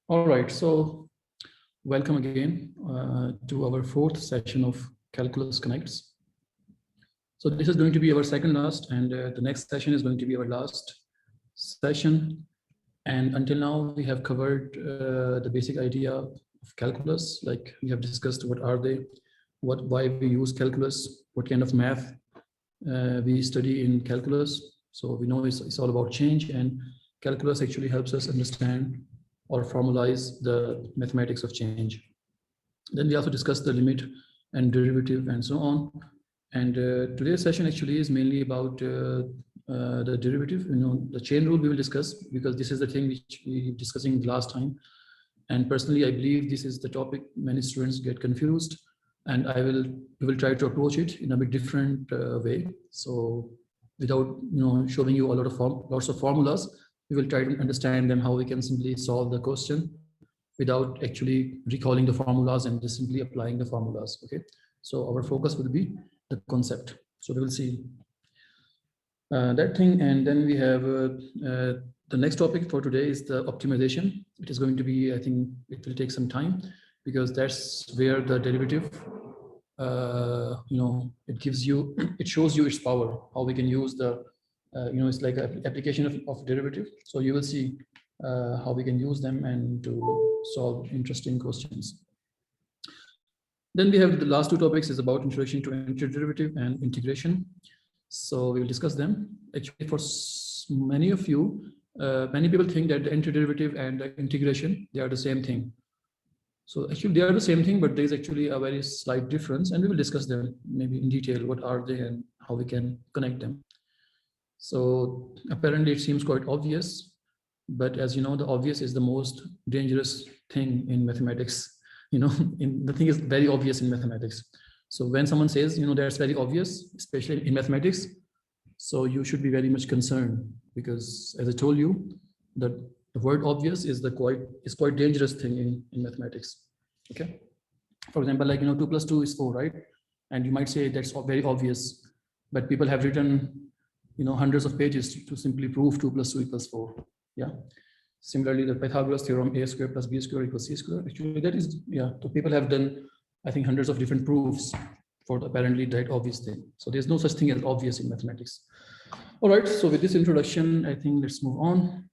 All right, so welcome again to our fourth session of Calculus Connects. So this is going to be our second last, and the next session is going to be our last session. And until now, we have covered the basic idea of calculus. Like we have discussed what are they, why we use calculus, what kind of math we study in calculus. So we know it's all about change, and calculus actually helps us understand or formalize the mathematics of change. Then we also discussed the limit and derivative and so on. And today's session actually is mainly about the derivative. The chain rule we will discuss, because this is the thing which we were discussing last time. And personally, I believe this is the topic many students get confused, and we will try to approach it in a bit different way. So without showing you a lot of lots of formulas, we will try to understand them, how we can simply solve the question without actually recalling the formulas and just simply applying the formulas. Okay, so our focus would be the concept. So we will see that thing, and then we have the next topic for today is the optimization. It is going to be, I think it will take some time, because that's where the derivative it shows you its power, how we can use the it's like an application of derivative. So you will see how we can use them and to solve interesting questions. Then we have the last two topics is about introduction to antiderivative and integration. So we will discuss them. Actually, for many of you, many people think that the antiderivative and the integration, they are the same thing. So actually they are the same thing, but there is actually a very slight difference, and we will discuss them maybe in detail. What are they and how we can connect them? So apparently it seems quite obvious, but as you know, the obvious is the most dangerous thing in mathematics. The thing is very obvious in mathematics. So when someone says, that's very obvious, especially in mathematics, so you should be very much concerned, because as I told you, that the word obvious is quite dangerous thing in mathematics. Okay. For example, like 2 plus 2 is 4, right? And you might say that's very obvious, but people have written hundreds of pages to simply prove 2 plus 2 equals 4. Yeah. Similarly, the Pythagoras theorem, a square plus b square equals c square. Actually, that is, so people have done, I think, hundreds of different proofs for apparently that obvious thing. So there's no such thing as obvious in mathematics. All right. So with this introduction, I think let's move on.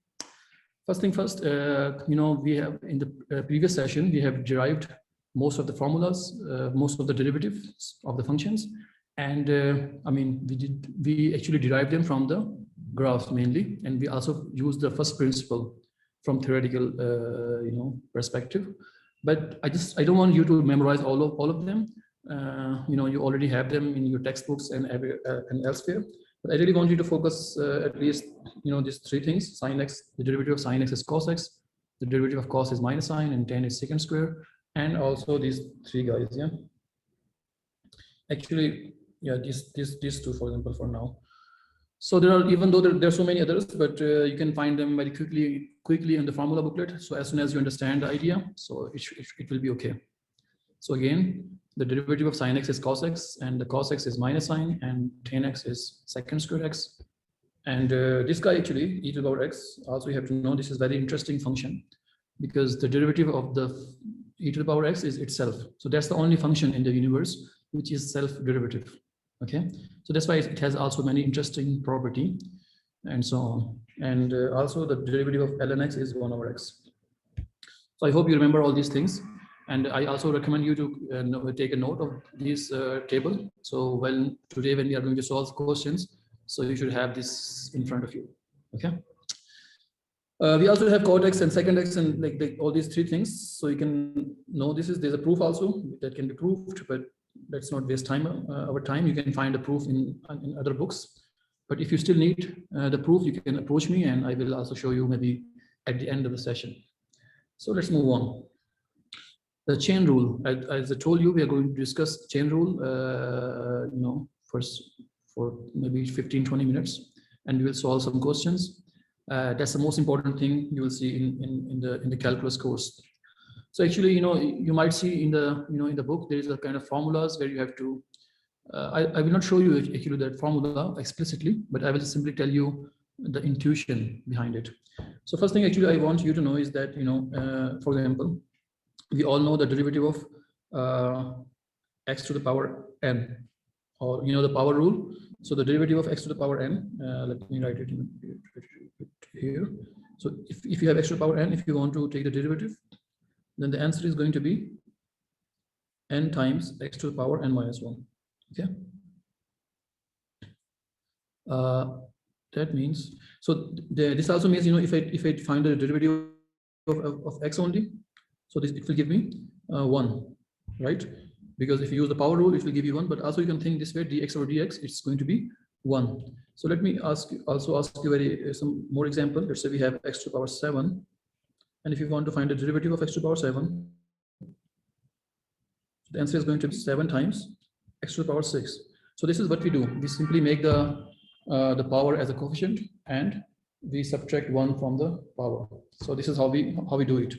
First thing first, we have in the previous session, we have derived most of the formulas, most of the derivatives of the functions. And we actually derived them from the graphs mainly. And we also used the first principle from theoretical, perspective. But I don't want you to memorize all of them. You already have them in your textbooks and elsewhere. But I really want you to focus at least, these three things: sine x, the derivative of sine x is cos x, the derivative of cos is minus sine, and tan is secant square, and also these three guys. Yeah. Actually, yeah, these two, for example, for now. So there are, even though there are so many others, but you can find them very quickly in the formula booklet. So as soon as you understand the idea, so it will be okay. So again, the derivative of sine x is cos x, and the cos x is minus sine, and tan x is secant square x. And this guy actually, e to the power x, also you have to know this is very interesting function, because the derivative of the e to the power x is itself. So that's the only function in the universe which is self-derivative. Okay, so that's why it has also many interesting property and so on. And also the derivative of ln x is 1 over x. So I hope you remember all these things. And I also recommend you to take a note of this table. So today when we are going to solve questions, so you should have this in front of you. Okay. We also have cot x and secant x and like all these three things. So you can know there's a proof also that can be proved, but let's not waste our time. You can find a proof in other books. But if you still need the proof, you can approach me, and I will also show you maybe at the end of the session. So let's move on. The chain rule, as I told you, we are going to discuss chain rule, first for maybe 15-20 minutes, and we will solve some questions. That's the most important thing you will see in the calculus course. So actually, you might see in the book there is a kind of formulas where you have to. I will not show you actually that formula explicitly, but I will simply tell you the intuition behind it. So first thing actually I want you to know is that, for example, we all know the derivative of x to the power n, or the power rule. So the derivative of x to the power n, let me write it in here. So if you have x to the power n, if you want to take the derivative, then the answer is going to be n times x to the power n minus 1. Okay. That means, so this also means, if I find the derivative of x only, so this, it will give me 1, right? Because if you use the power rule, it will give you 1, but also you can think this way, dx over dx, it's going to be 1. So let me ask you some more example. Let's say we have x to the power 7, and if you want to find the derivative of x to the power 7, the answer is going to be 7 times x to the power 6. So this is what we do. We simply make the power as a coefficient, and we subtract 1 from the power. So this is how we do it.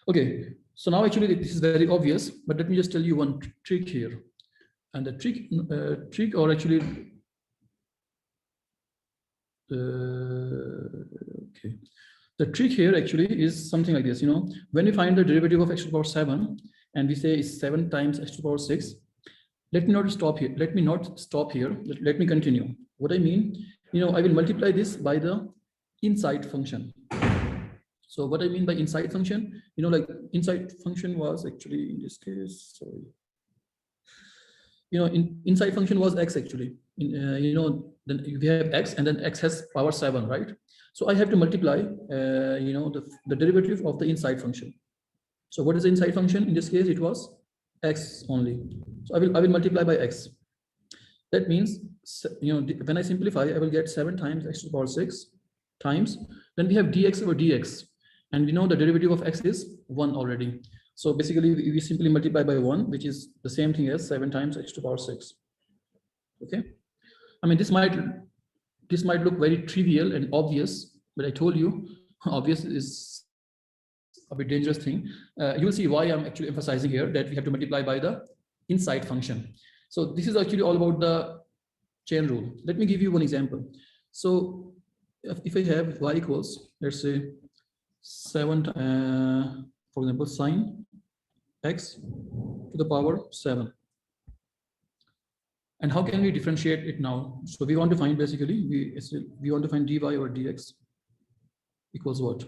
Okay, so now actually this is very obvious, but let me just tell you one trick here. And the trick or actually, okay, the trick here actually is something like this. When we find the derivative of x to the power 7, and we say is 7 times x to the power 6, let me not stop here. Let me continue. What I mean, I will multiply this by the inside function. So what I mean by inside function, like inside function was actually in this case, sorry. Inside function was x actually. Then we have x, and then x has power 7, right? So I have to multiply, the derivative of the inside function. So what is the inside function? In this case, it was x only. So I will multiply by x. That means, when I simplify, I will get 7 times x to the power 6 times, then we have dx over dx. And we know the derivative of x is 1 already. So basically, we simply multiply by 1, which is the same thing as 7 times x to the power 6. Okay. I mean, this might look very trivial and obvious, but I told you, obvious is a bit dangerous thing. You'll see why I'm actually emphasizing here that we have to multiply by the inside function. So this is actually all about the chain rule. Let me give you one example. So if I have y equals, let's say 7, for example, sine x to the power 7. And how can we differentiate it now? So we want to find, basically, we want to find dy over dx equals what?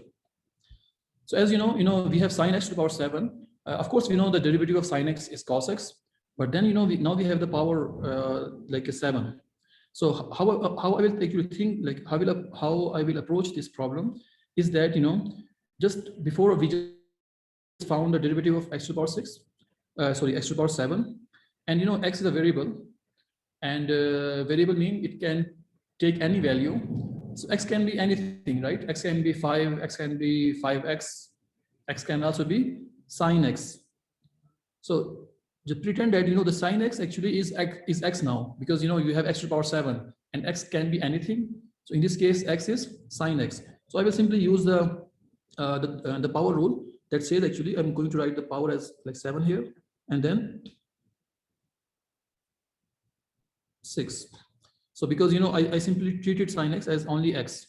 So as you know, we have sine x to the power 7. Of course, we know the derivative of sine x is cos x, but then, now we have the power like a 7. So how I will actually think, like how I will approach this problem is that, just before we just found the derivative of x to the power 6, x to the power 7, and x is a variable, and variable mean it can take any value. So x can be anything, right? X can be 5, x can be 5x, x can also be sine x. So just pretend that the sine x actually is x now, because you have x to the power 7, and x can be anything. So in this case, x is sine x. So I will simply use the power rule that says, actually I'm going to write the power as like 7 here, and then 6. So because I simply treated sine x as only x,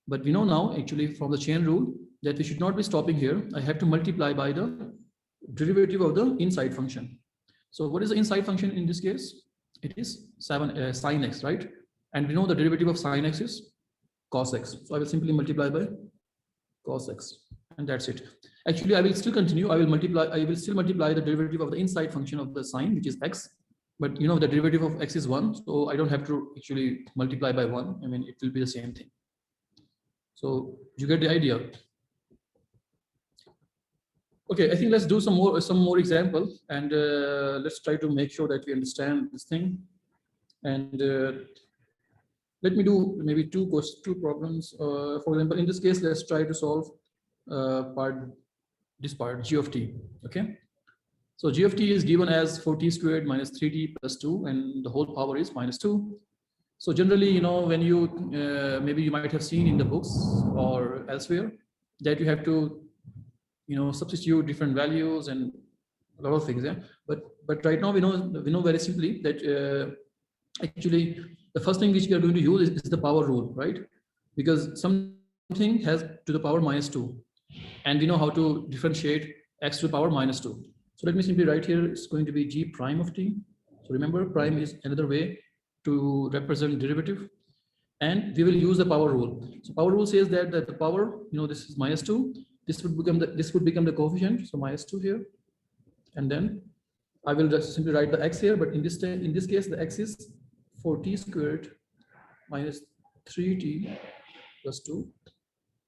but we know now actually from the chain rule that we should not be stopping here. I have to multiply by the derivative of the inside function. So what is the inside function in this case? It is 7 sine x, right? And we know the derivative of sine x is cos x. So I will simply multiply by cos x, and that's it. Actually, I will still continue. I will still multiply the derivative of the inside function of the sine, which is x. But the derivative of x is 1, so I don't have to actually multiply by 1. I mean, it will be the same thing. So you get the idea. Okay, I think let's do some more example, and let's try to make sure that we understand this thing. And let me do maybe two problems. For example, in this case, let's try to solve this part g of t. Okay. So g of t is given as 4t squared minus 3t plus 2, and the whole power is minus 2. So generally, when you maybe you might have seen in the books or elsewhere that you have to substitute different values and a lot of things. Yeah. But right now we know very simply that actually the first thing which we are going to use is the power rule, right? Because sometimes something has to the power -2, and we know how to differentiate x to the power -2. So let me simply write here, it's going to be g prime of t. So remember, prime is another way to represent derivative, and we will use the power rule. So power rule says that the power, this is -2, this would become the coefficient, so -2 here, and then I will just simply write the x here, but in this case the x is 4t squared minus 3t plus 2,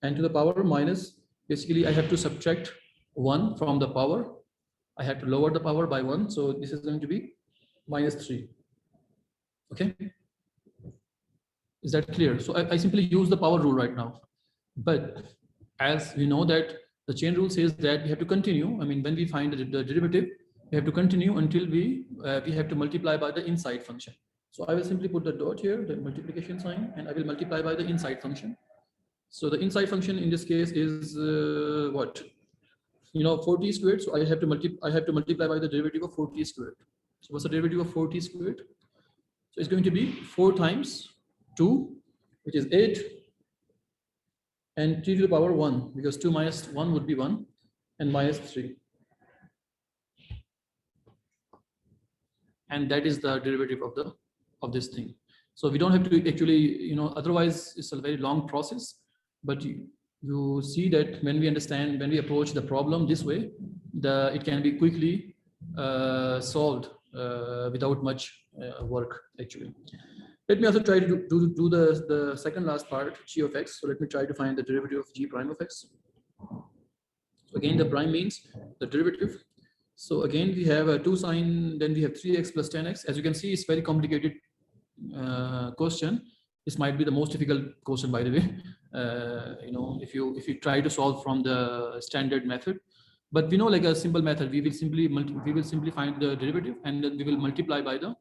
and to the power minus, basically I have to subtract 1 from the power. I have to lower the power by 1, so this is going to be -3. Okay, is that clear? So I simply use the power rule right now, but as we know that the chain rule says that we have to continue. I mean, when we find the derivative, we have to continue until we have to multiply by the inside function. So I will simply put the dot here, the multiplication sign, and I will multiply by the inside function. So the inside function in this case is what? 4t squared. So I have to multiply by the derivative of 4t squared. So what's the derivative of 4t squared? So it's going to be 4 times 2, which is 8, and t to the power 1, because 2 minus 1 would be 1, and -3. And that is the derivative of this thing. So we don't have to actually, otherwise it's a very long process, but you see that when we approach the problem this way, it can be quickly solved without much work actually. Let me also try to do the second last part, g of x. So let me try to find the derivative of g prime of x. So again, the prime means the derivative. So again, we have a 2 sign, then we have 3x plus 10x. As you can see, it's very complicated question. This might be the most difficult question, by the way. If you try to solve from the standard method, but we know like a simple method, we will simply find the derivative, and then we will multiply by the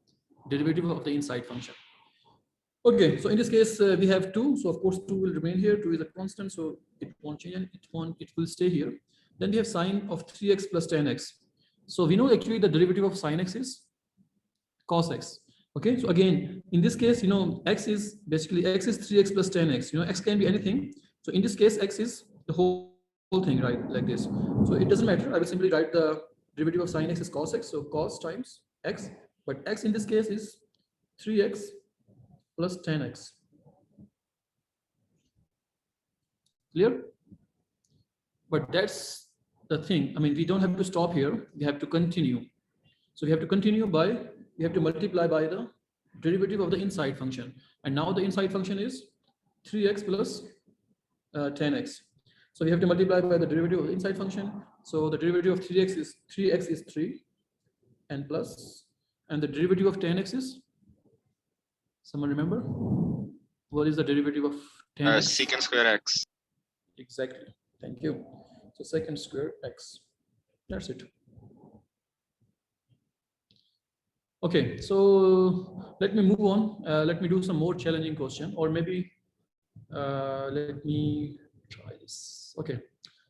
derivative of the inside function. Okay, so in this case we have 2, so of course 2 will remain here. 2 is a constant, so it won't change, and it will stay here. Then we have sine of 3x plus 10x. So we know actually the derivative of sine x is cos x. Okay, so again, in this case, x is 3x plus 10x. X can be anything. So in this case, x is the whole thing, right? Like this. So it doesn't matter. I will simply write the derivative of sine x is cos x. So cos times x, but x in this case is 3x plus 10x. Clear? But that's the thing. I mean, we don't have to stop here. We have to continue. So we have to continue we have to multiply by the derivative of the inside function. And now the inside function is 3x plus 10x. So we have to multiply by the derivative of the inside function. So the derivative of 3x is 3, and plus, and the derivative of 10x is, someone remember? What is the derivative of 10x? Secant square x. Exactly. Thank you. So secant square x. That's it. Okay, so let me move on. Let me do some more challenging question, or maybe let me try this. Okay,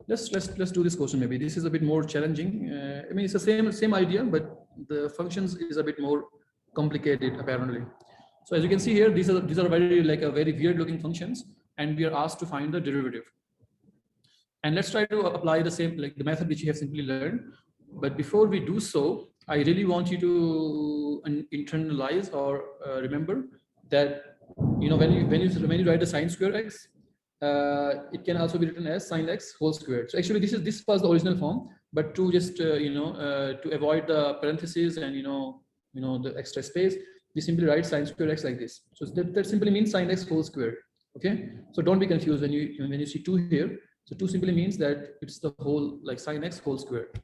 let's do this question. Maybe this is a bit more challenging. I mean, it's the same idea, but the functions is a bit more complicated apparently. So as you can see here, these are very very weird looking functions, and we are asked to find the derivative. And let's try to apply the same, the method which you have simply learned. But before we do so, I really want you to internalize or remember that when you write the sine square x, it can also be written as sine x whole squared. So actually, this was the original form, but to just to avoid the parentheses and the extra space, we simply write sine square x like this. So that simply means sine x whole squared. Okay, so don't be confused when you see 2 here. So 2 simply means that it's the whole, like sine x whole squared.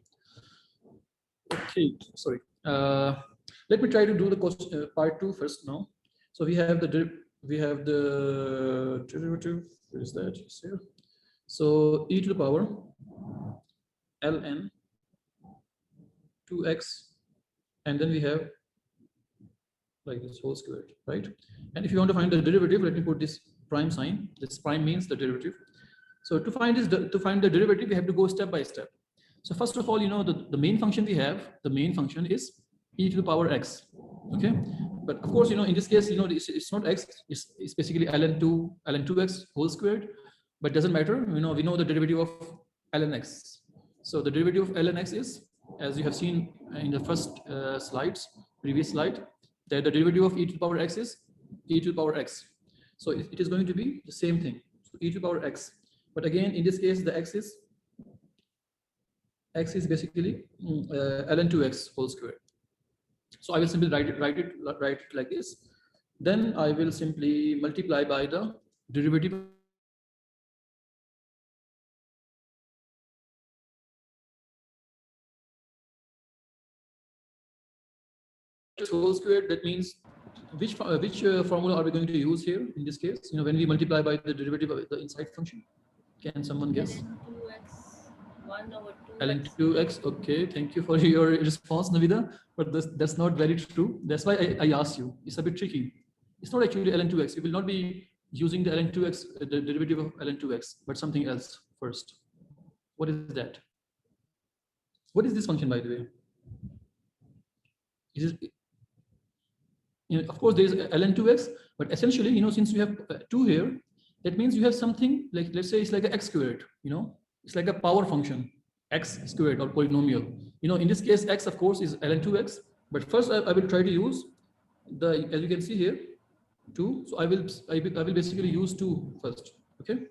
Okay, sorry. Let me try to do the question, part 2 first now. So we have the derivative. Where is that? It's here. So e to the power ln 2x, and then we have like this whole squared, right? And if you want to find the derivative, let me put this prime sign. This prime means the derivative. So to find the derivative, we have to go step by step. So first of all, the main function we have, the main function is e to the power x. Okay, but of course, in this case, it's not x. It's basically ln 2x whole squared. but doesn't matter. We know the derivative of ln x. So the derivative of ln x is, as you have seen in the first previous slide, that the derivative of e to the power x is e to the power x. So it is going to be the same thing. So e to the power x. But again, in this case, the x is basically ln 2x whole square. So I will simply write it like this. Then I will simply multiply by the derivative whole square. That means which formula are we going to use here in this case? When we multiply by the derivative of the inside function. Can someone guess? ln 2x. Okay, thank you for your response, Navida. But that's not very true. That's why I asked you. It's a bit tricky. It's not actually ln 2x. You will not be using the ln 2x, the derivative of ln 2x, but something else first. What is that? What is this function, by the way? Is it, of course, there is ln 2x, but essentially, since you have 2 here, that means you have something like, let's say it's like an x squared, it's like a power function, x squared or polynomial. In this case, x, of course, is ln 2x, but first I will try to use the, as you can see here, 2. So I will basically use 2 first, okay?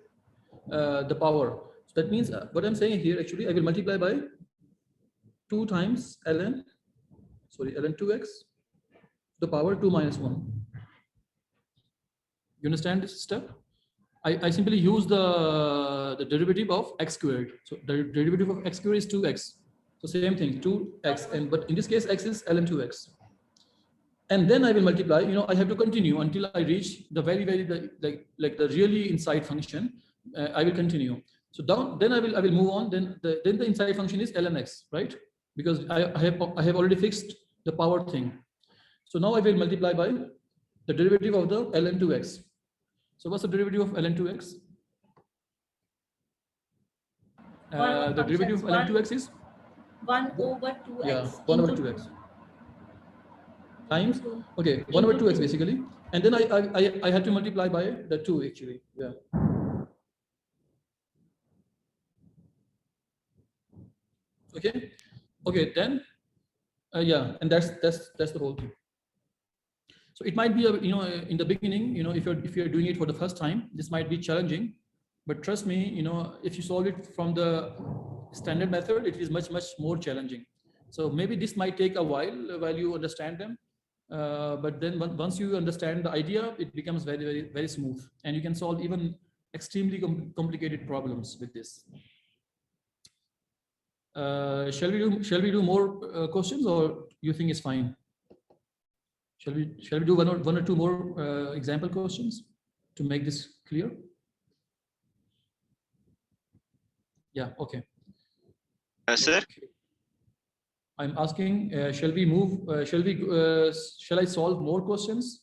The power. So that means what I'm saying here, actually, I will multiply by 2 times ln 2x, the power 2 minus 1. You understand this step? I simply use the derivative of x squared. So the derivative of x squared is 2x. So same thing, 2x, but in this case, x is ln 2x. And then I will multiply. I have to continue until I reach the very like the really inside function. I will continue. So then I will move on. Then the inside function is ln x, right? Because I have already fixed the power thing. So now I will multiply by the derivative of the ln 2x. So what's the derivative of ln 2x? The derivative of ln 2x is 1 over 2x. Yeah, 1 over 2x. Times, okay, 1 over 2x basically. And then I had to multiply by the 2 actually. Yeah. Okay, then yeah, and that's the whole thing. So it might be in the beginning, if you're doing it for the first time, this might be challenging, but trust me, if you solve it from the standard method, it is much more challenging. So maybe this might take a while you understand them, but then once you understand the idea, it becomes very smooth, and you can solve even extremely complicated problems with this. Shall we do more questions, or you think it's fine? Shall we do one or two more example questions to make this clear? Yeah. Okay. Sir. Okay. I'm asking. Shall we move? Shall I solve more questions?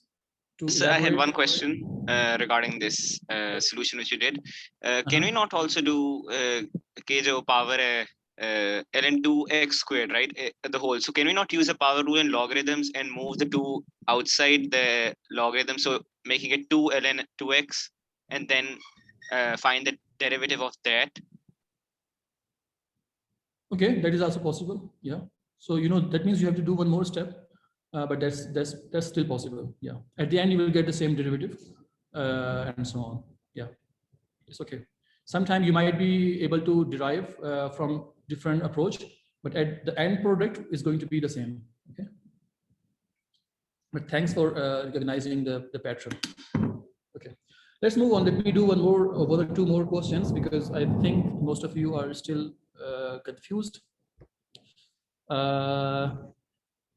Sir, I had one question regarding this solution which you did. Can we not also do k to the power ln 2x squared, right? The whole. So can we not use a power rule in logarithms and move the 2 outside the logarithm, so making it 2 ln 2x, and then find the derivative of that? Okay, that is also possible. Yeah. So that means you have to do one more step, but that's still possible. Yeah. At the end, you will get the same derivative, and so on. Yeah. It's okay. Sometimes you might be able to derive from different approach, but at the end product is going to be the same. Okay. But thanks for recognizing the pattern. Okay. Let's move on. Let me do one or two more questions, because I think most of you are still confused.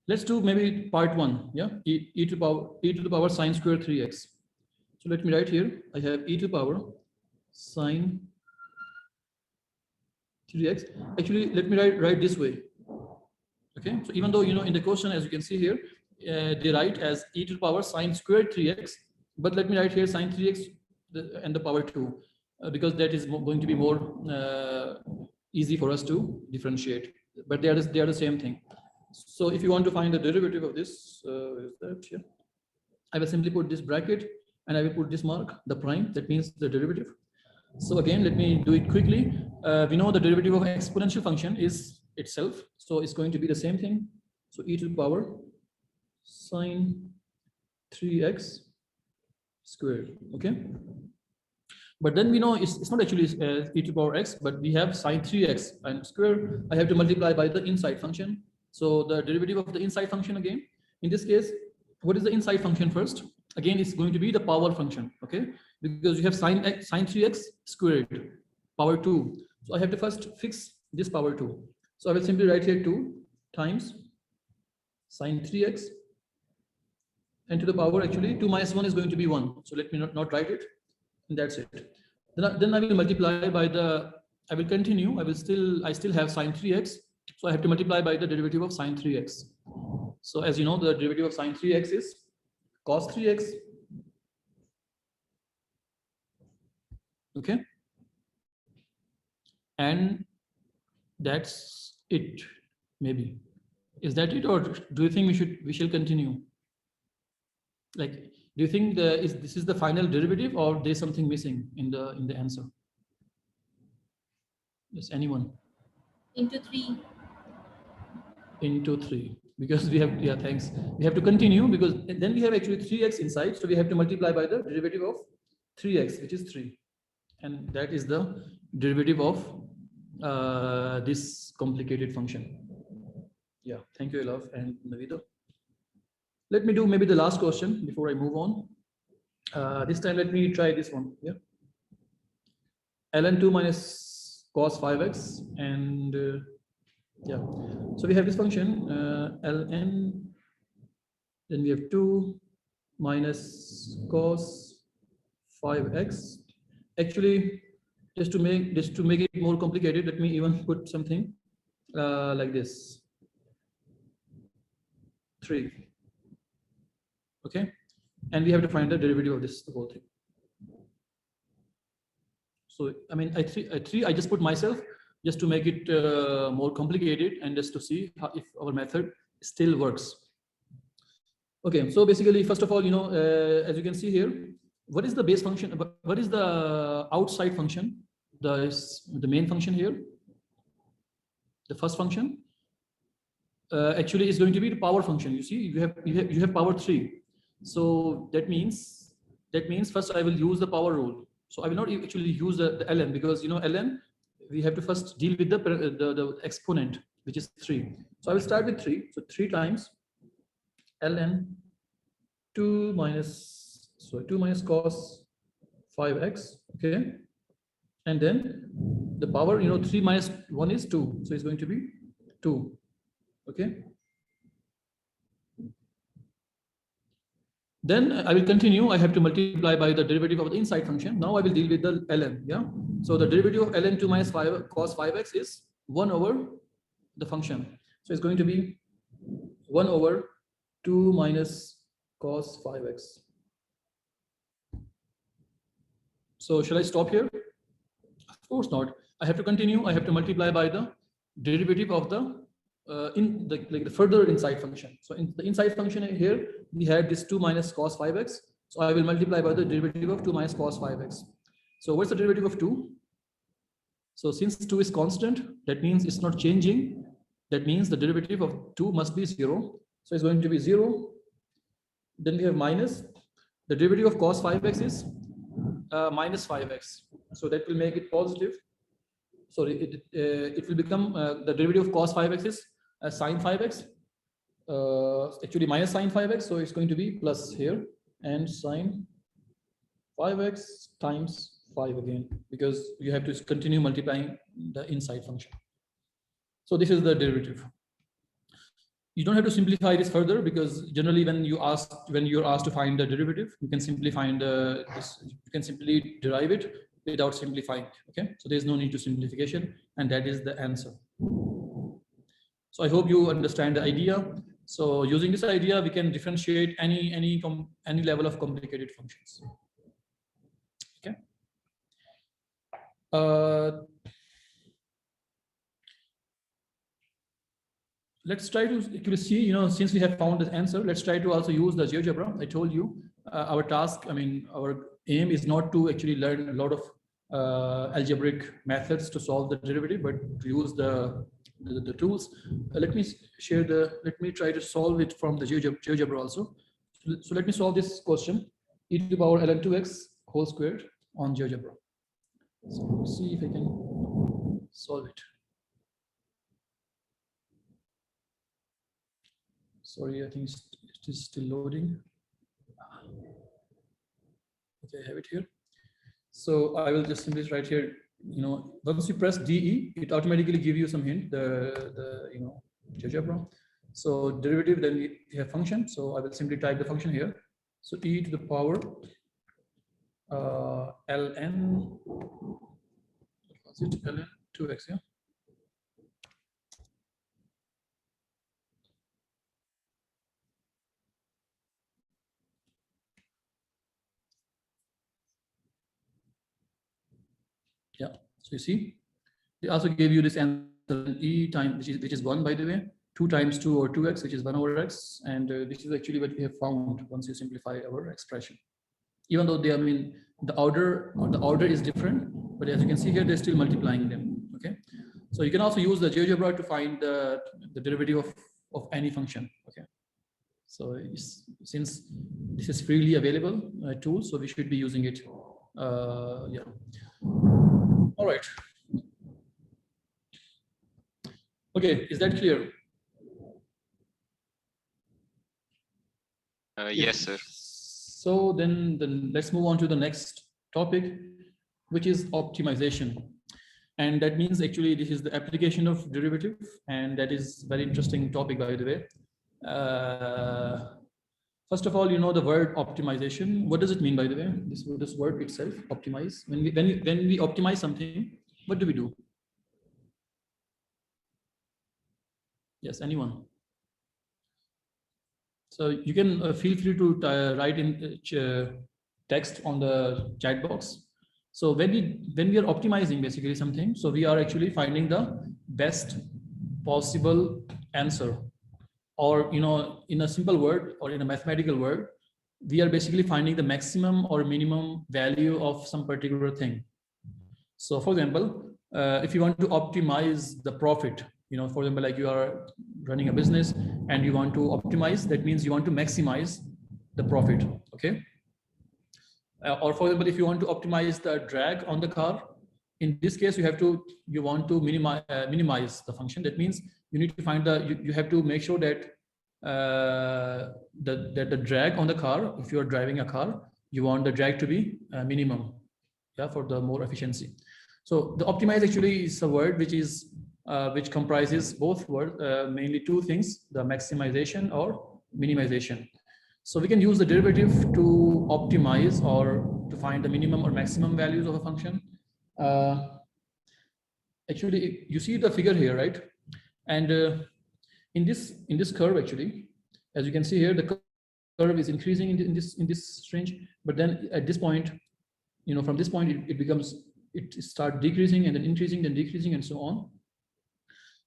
Let's do maybe part 1. Yeah, e to the power sine square 3x. So let me write here. I have e to the power sine 3x. Actually, let me write this way. Okay. So even though in the question, as you can see here, they write as e to the power sine squared 3x, but let me write here sine 3x and the power 2, because that is going to be more easy for us to differentiate. But they are the same thing. So if you want to find the derivative of this, is that here? I will simply put this bracket and I will put this mark, the prime. That means the derivative. So again, let me do it quickly. We know the derivative of exponential function is itself. So it's going to be the same thing. So e to the power sine 3x squared, okay? But then we know it's not actually e to the power x, but we have sine 3x and square. I have to multiply by the inside function. So the derivative of the inside function again, in this case, what is the inside function first? Again, it's going to be the power function, okay? Because you have sine 3x squared, power 2. So I have to first fix this power 2. So I will simply write here 2 times sine 3x, and to the power, actually 2 minus 1 is going to be 1. So let me not write it, and that's it. Then I will multiply by the, I will continue, I still have sine 3x. So I have to multiply by the derivative of sine 3x. So as you know, the derivative of sine 3x is cos 3x. Okay. And that's it, maybe. Is that it, or do you think we shall continue? Like, do you think this is the final derivative, or there's something missing in the answer? Yes, anyone? Into 3. Into 3, because we have, yeah, thanks. We have to continue because then we have actually 3x inside. So we have to multiply by the derivative of 3x, which is 3. And that is the derivative of this complicated function. Yeah, thank you, Elaf and Navita. Let me do maybe the last question before I move on. This time, let me try this one. Yeah. ln2 minus cos 5x, and yeah. So we have this function ln, then we have 2 minus cos 5x. Actually, just to make it more complicated, let me even put something like this. 3. Okay, and we have to find the derivative of this, the whole thing. So I mean, I just put myself just to make it more complicated and just to see how, if our method still works. Okay, so basically, first of all, you know, as you can see here, what is the base function? What is the outside function? The main function here, the first function. Actually, is going to be the power function. You see, you have power 3. So that means first I will use the power rule. So I will not actually use the ln, because you know ln, we have to first deal with the exponent, which is 3. So I will start with 3. So 3 times ln 2 minus cos 5x. Okay, and then the power, you know, 3 minus 1 is 2, so it's going to be 2. Okay. Then I will continue. I have to multiply by the derivative of the inside function. Now I will deal with the ln. Yeah. So the derivative of ln 2 minus 5 cos 5x is 1 over the function. So it's going to be 1 over 2 minus cos 5x. So shall I stop here? Of course not. I have to continue. I have to multiply by the derivative of the the further inside function. So in the inside function here, we had this 2 minus cos 5x. So I will multiply by the derivative of 2 minus cos 5x. So what's the derivative of 2? So since 2 is constant, that means it's not changing. That means the derivative of 2 must be 0. So it's going to be 0. Then we have minus. The derivative of cos 5x is minus 5x. So that will make it positive. So it will become the derivative of cos 5x is sine 5x, actually minus sine 5x. So it's going to be plus here and sine 5x times 5 again, because you have to continue multiplying the inside function. So this is the derivative. You don't have to simplify this further, because generally when you're asked to find the derivative, you can simply find this. You can simply derive it without simplifying. Okay, so there's no need to simplification, and that is the answer. So I hope you understand the idea. So using this idea, we can differentiate any level of complicated functions. Okay. Let's try to actually see, you know, since we have found the answer, let's try to also use the GeoGebra. I told you our task, I mean, our aim is not to actually learn a lot of algebraic methods to solve the derivative, but to use the tools. Let me share let me try to solve it from the GeoGebra also. So let me solve this question, e to the power ln2x whole squared on GeoGebra. So let's see if I can solve it. Sorry, I think it is still loading. Okay, I have it here. So I will just simply write here, once you press DE, it automatically give you some hint, the GeoGebra. So derivative, then we have function. So I will simply type the function here. So e to the power ln, what was it? ln2x, yeah. Yeah, so you see, they also gave you this answer e time, which is 1, by the way, 2 times 2 or 2x, which is 1 over x, and this is actually what we have found once you simplify our expression. Even though they, I mean, the order is different, but as you can see here, they're still multiplying them. Okay, so you can also use the GeoGebra to find the derivative of any function. Okay, so since this is freely available tool, so we should be using it. Yeah. All right. Okay, is that clear? Yes, sir. So then let's move on to the next topic, which is optimization. And that means actually this is the application of derivative, and that is very interesting topic, by the way. First of all, the word optimization. What does it mean, by the way? This word itself, optimize. When we optimize something, what do we do? Yes, anyone? So you can feel free to write in text on the chat box. So when we are optimizing basically something, so we are actually finding the best possible answer, or in a simple word or in a mathematical word, we are basically finding the maximum or minimum value of some particular thing. So for example, if you want to optimize the profit, for example, like you are running a business and you want to optimize, that means you want to maximize the profit. Okay. Or for example, if you want to optimize the drag on the car, in this case, you want to minimize the function. That means you need to find you have to make sure that the drag on the car, if you are driving a car, you want the drag to be minimum, yeah, for the more efficiency. So the optimize actually is a word which comprises both words, mainly two things: the maximization or minimization. So we can use the derivative to optimize or to find the minimum or maximum values of a function. Actually, you see the figure here, right? And in this curve, actually, as you can see here, the curve is increasing in this range. But then at this point, from this point, it starts decreasing and then increasing, then decreasing, and so on.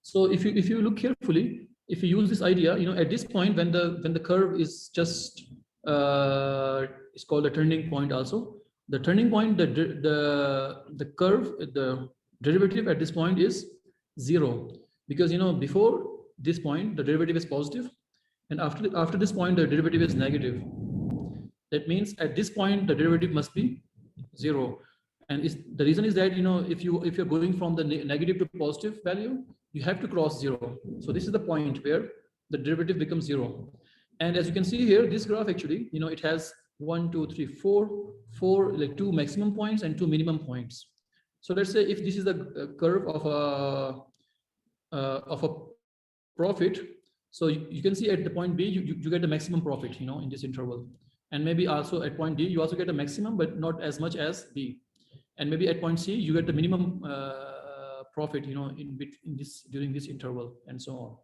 So if you look carefully, if you use this idea, at this point, when the curve is just it's called a turning point also. The turning point, the curve, the derivative at this point is 0, because before this point the derivative is positive, and after this point the derivative is negative. That means at this point the derivative must be 0, and the reason is that if you're going from the negative to positive value, you have to cross 0. So this is the point where the derivative becomes 0. And as you can see here, this graph actually, it has 1, 2, 3, 4, like 2 maximum points and 2 minimum points. So let's say if this is the curve of a profit, so you can see at the point B, you get the maximum profit, in this interval. And maybe also at point D, you also get a maximum, but not as much as B. And maybe at point C, you get the minimum profit, during this interval, and so on.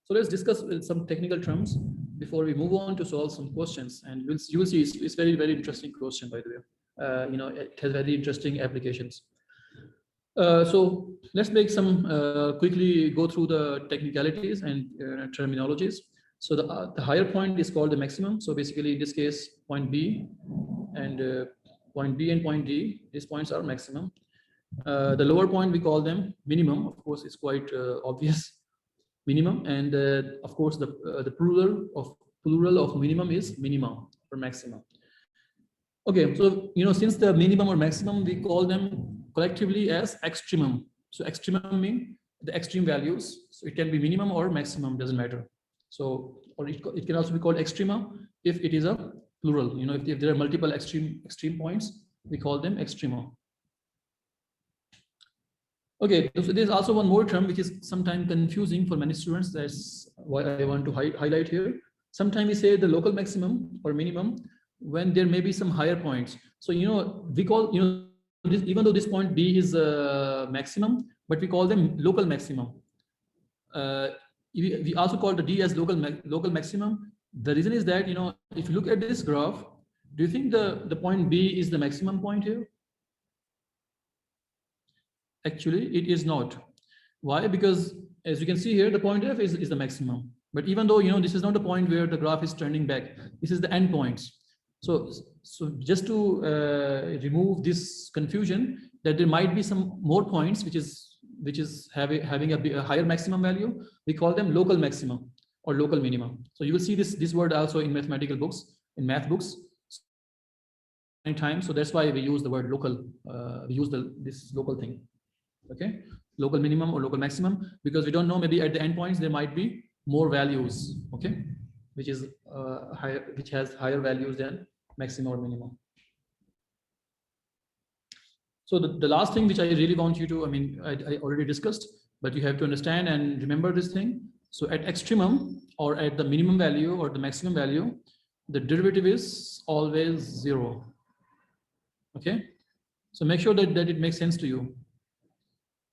So let's discuss some technical terms before we move on to solve some questions. And you will see it's very, very interesting question, by the way. It has very interesting applications. So let's make some quickly go through the technicalities and terminologies. So the higher point is called the maximum. So basically in this case, point B, and point B and point D, these points are maximum. The lower point, we call them minimum. Of course, it's quite obvious, minimum. And of course, the plural of minimum is minimum or maximum. Okay, so since the minimum or maximum, we call them collectively as extremum. So extremum means the extreme values. So it can be minimum or maximum, doesn't matter. So, or it can also be called extrema if it is a plural. If there are multiple extreme points, we call them extrema. Okay, so there's also one more term which is sometimes confusing for many students. That's why I want to highlight here. Sometimes we say the local maximum or minimum when there may be some higher points. So we call this, even though this point B is maximum, but we call them local maximum. We also call the D as local maximum. The reason is that if you look at this graph, do you think the point B is the maximum point here? Actually, it is not. Why? Because as you can see here, the point F is the maximum. But even though this is not the point where the graph is turning back, this is the end points. So just to remove this confusion that there might be some more points which is having a higher maximum value, we call them local maximum or local minimum. So you will see this word also in mathematical books, in math books many times. So that's why we use the word local. We use this local thing. Okay, local minimum or local maximum, because we don't know, maybe at the endpoints there might be more values, okay, which is higher, which has higher values than maximum or minimum. So the last thing which I really want you to, I already discussed, but you have to understand and remember this thing. So at extremum or at the minimum value or the maximum value, the derivative is always 0. Okay, so make sure that it makes sense to you.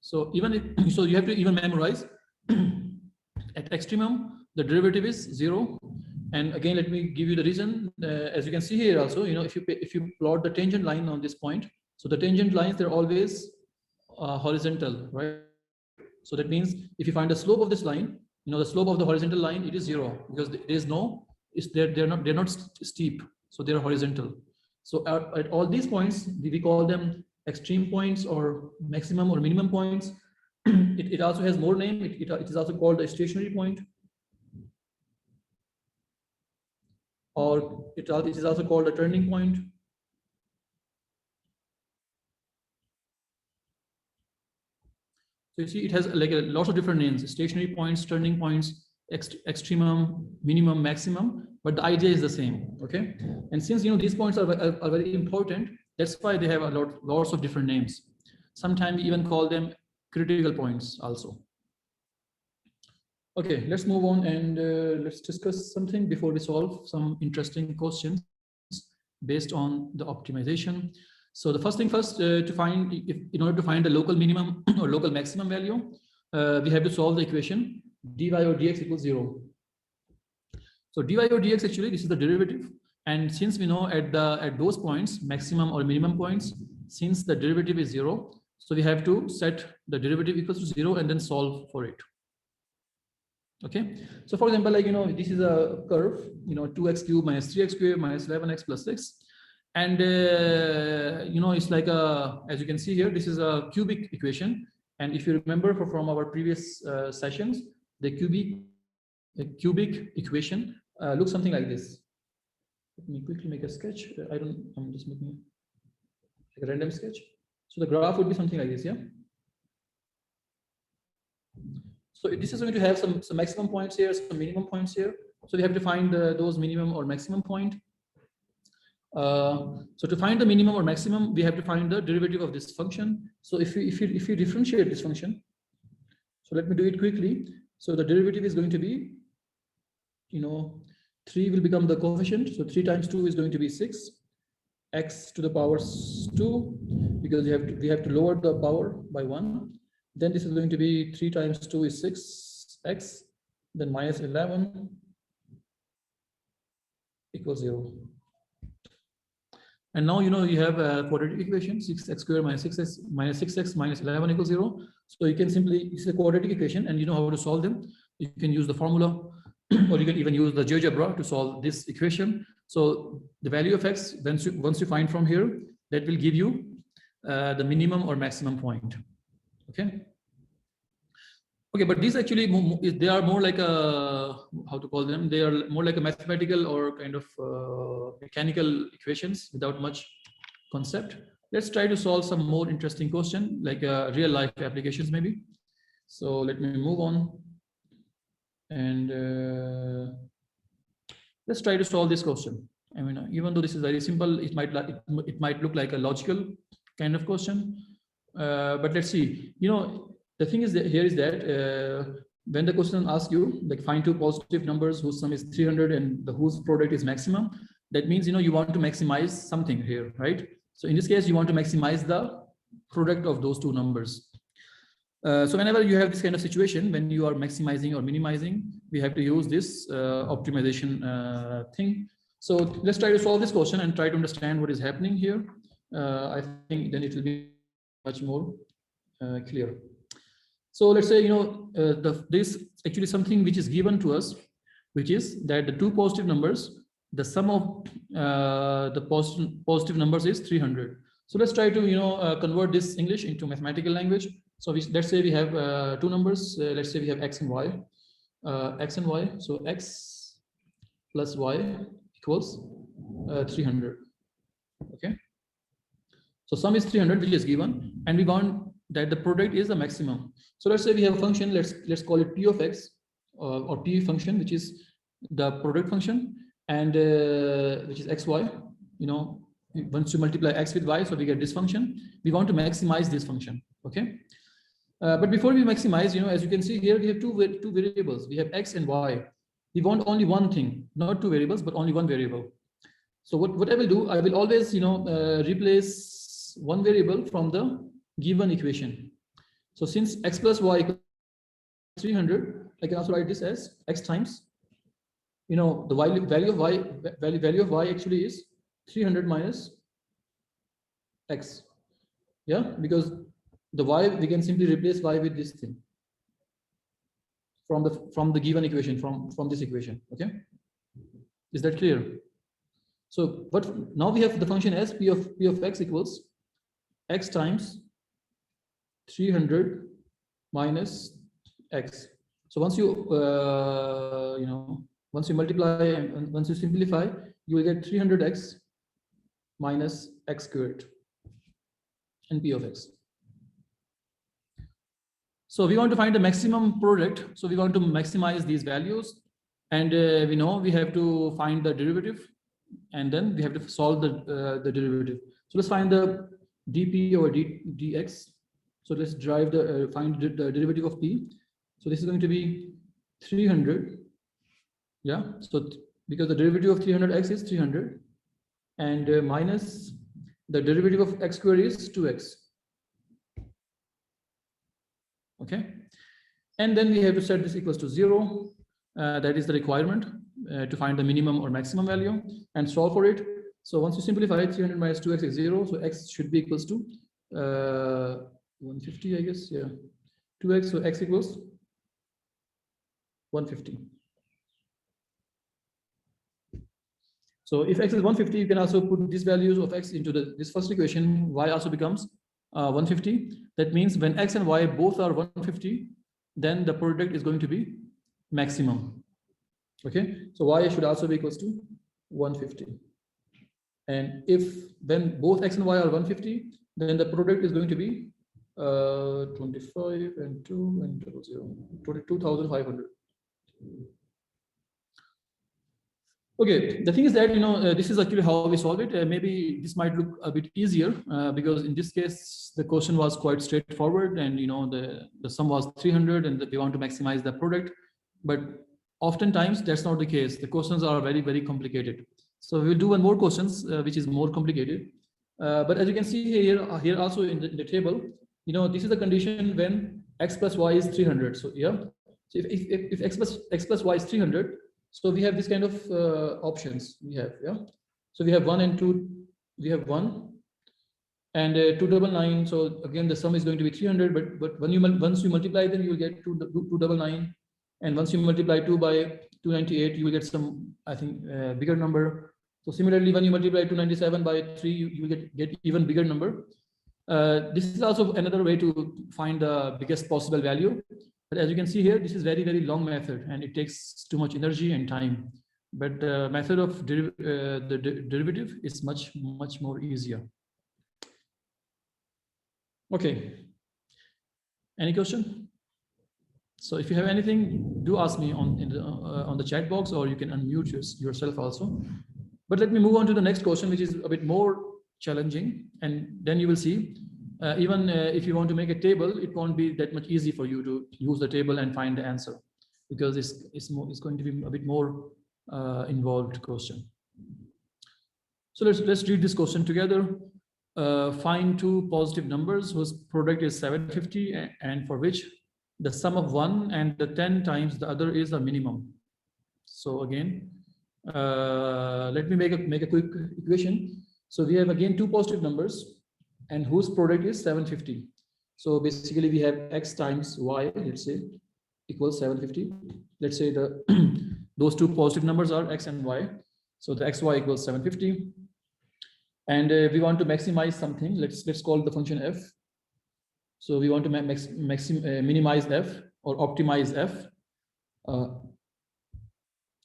So so you have to even memorize at extremum the derivative is 0. And again, let me give you the reason. As you can see here also, if you plot the tangent line on this point, so the tangent lines, they're always horizontal, right? So that means if you find the slope of this line, the slope of the horizontal line, it is 0 because there is no, they're not steep, so they're horizontal. So at all these points, we call them extreme points or maximum or minimum points. It also has more name. It is also called a stationary point, or it is also called a turning point. So you see, it has like lots of different names: stationary points, turning points, extremum, minimum, maximum. But the idea is the same. Okay, and since these points are very important, that's why they have lots of different names. Sometimes we even call them critical points also. Okay, let's move on and let's discuss something before we solve some interesting questions based on the optimization. So the first thing first, in order to find the local minimum or local maximum value, we have to solve the equation dy or dx equals 0. So dy or dx, actually, this is the derivative. And since we know at those points, maximum or minimum points, since the derivative is 0, so we have to set the derivative equals to 0 and then solve for it. Okay. So for example, like, this is a curve, 2x cubed minus 3x squared minus 11x plus 6. And, it's like as you can see here, this is a cubic equation. And if you remember from our previous sessions, the cubic equation looks something like this. Let me quickly make a sketch. I'm just making a random sketch. So the graph would be something like this, yeah? So this is going to have some maximum points here, some minimum points here. So we have to find those minimum or maximum point. So to find the minimum or maximum, we have to find the derivative of this function. So if you differentiate this function, so let me do it quickly. So the derivative is going to be, 3 will become the coefficient. So 3 times 2 is going to be 6, x to the power 2, because we have to lower the power by 1. Then this is going to be 3 times 2 is 6x, then minus 11 equals 0. And now you have a quadratic equation, 6x squared minus 6x minus 11 equals 0. So you can simply, this is a quadratic equation and you know how to solve them. You can use the formula or you can even use the GeoGebra to solve this equation. So the value of x, once you find from here, that will give you the minimum or maximum point. Okay. Okay, but these actually they are more like a, how to call them? They are more like a mathematical or kind of mechanical equations without much concept. Let's try to solve some more interesting question, like real life applications maybe. So let me move on, and let's try to solve this question. I mean, even though this is very simple, it might look like a logical kind of question, but let's see. You know, the thing is that here is that when the question asks you, like, find two positive numbers whose sum is 300 and whose product is maximum, that means, you know, you want to maximize something here, right? So in this case, you want to maximize the product of those two numbers. So whenever you have this kind of situation, when you are maximizing or minimizing, we have to use this optimization thing. So let's try to solve this question and try to understand what is happening here. I think then it will be much more clear. So let's say, you know, this actually something which is given to us, which is that the two positive numbers, the sum of the positive numbers is 300. So let's try to, you know, convert this English into mathematical language. So let's say we have two numbers. Let's say we have x and y. X and y. So x plus y equals 300. Okay. So sum is 300, which is given, and we want that the product is the maximum. So let's say we have a function. Let's call it p of x, or p function, which is the product function, and which is xy. You know, once you multiply x with y, so we get this function. We want to maximize this function. Okay. But before we maximize, you know, as you can see here, we have two variables. We have x and y. We want only one thing, not two variables, but only one variable. So what I will do, I will always, you know, replace one variable from the given equation. So since x plus y equals 300, I can also write this as x times, you know, the value of y actually is 300 minus x. Yeah, because the y, we can simply replace y with this thing from the given equation, from this equation. Okay, is that clear? So now we have the function as p of x equals x times 300 minus x. So once you you know, once you multiply and once you simplify, you will get 300x minus x squared and p of x. So we want to find the maximum product. So we want to maximize these values, and we know we have to find the derivative, and then we have to solve the derivative. So let's find the dp over dx. So let's drive the find the derivative of p. So this is going to be 300. Yeah. So because the derivative of 300x is 300, and minus the derivative of x squared is 2x. Okay, and then we have to set this equals to 0. That is the requirement to find the minimum or maximum value and solve for it. So once you simplify, 300 minus 2x is 0. So x should be equals to 150, I guess. Yeah, 2x. So x equals 150. So if x is 150, you can also put these values of x into this first equation. Y also becomes 150. That means when x and y both are 150, then the product is going to be maximum. Okay, so y should also be equals to 150. And when both x and y are 150, then the product is going to be 25 and 2 and 0, 22,500. Okay, the thing is that, you know, this is actually how we solve it. Maybe this might look a bit easier because in this case, the question was quite straightforward, and, you know, the sum was 300 and we want to maximize the product. But oftentimes that's not the case. The questions are very, very complicated. So we'll do one more questions, which is more complicated. But as you can see here also in the table, you know, this is the condition when x plus y is 300. So yeah, so if x plus y is 300, so we have this kind of options we have. Yeah, so we have 1 and 2. We have 1 and 299. So again, the sum is going to be 300. But when once you multiply them, you will get 299. And once you multiply 2 by 298, you will get some, I think, bigger number. So similarly, when you multiply 297 by 3, you will get even bigger number. This is also another way to find the biggest possible value. But as you can see here, this is very, very long method and it takes too much energy and time. But the method of derivative is much more easier. Okay. Any question? So if you have anything, do ask me on the chat box, or you can unmute yourself also. But let me move on to the next question, which is a bit more challenging, and then you will see. Even if you want to make a table, it won't be that much easy for you to use the table and find the answer, because it's going to be a bit more involved question. So let's read this question together. Find two positive numbers whose product is 750 and for which the sum of one and the 10 times the other is a minimum. So again, let me make a quick equation. So we have again two positive numbers and whose product is 750. So basically we have x times y, let's say, equals 750. Let's say those two positive numbers are x and y. So the xy equals 750. And we want to maximize something. Let's call the function f. So we want to minimize f or optimize f.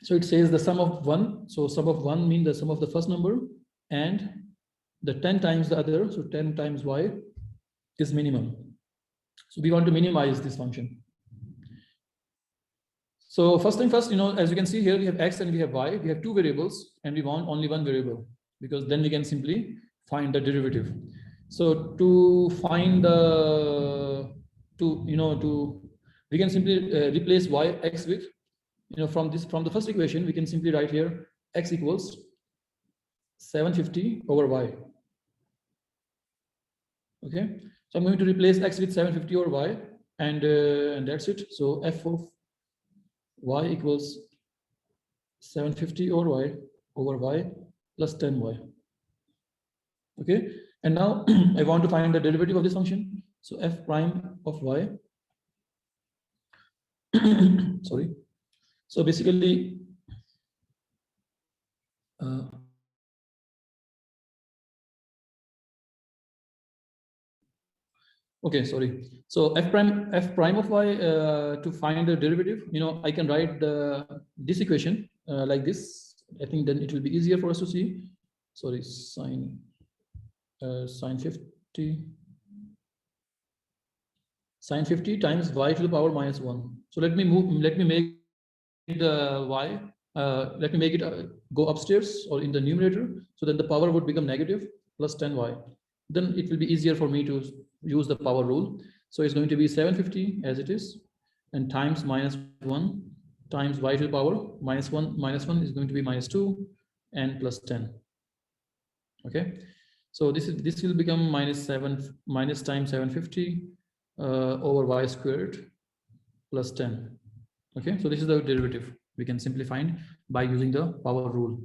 So it says the sum of one. So sum of one means the sum of the first number and the 10 times the other. So 10 times y is minimum. So we want to minimize this function. So first thing first, as you can see here, we have x and we have y. We have two variables and we want only one variable, because then we can simply find the derivative. So to find we can simply replace x with, from the first equation, we can simply write here x equals 750 over y. Okay, so I'm going to replace x with 750 over y, and that's it. So f of y equals 750 over y plus 10y. Okay, and now I want to find the derivative of this function. So f prime of y. Sorry. So basically, okay, sorry. So f prime of y, to find the derivative, I can write this equation like this. I think then it will be easier for us to see. Sorry, sine 50 times y to the power minus 1. So let me make the y, let me make it go upstairs or in the numerator, so then the power would become negative plus 10y. Then it will be easier for me to use the power rule. So it's going to be 750 as it is, and times minus 1 times y to the power minus 1 is going to be minus 2 and plus 10. Okay, so this will become minus times 750 over y squared plus 10. Okay, so this is the derivative we can simply find by using the power rule.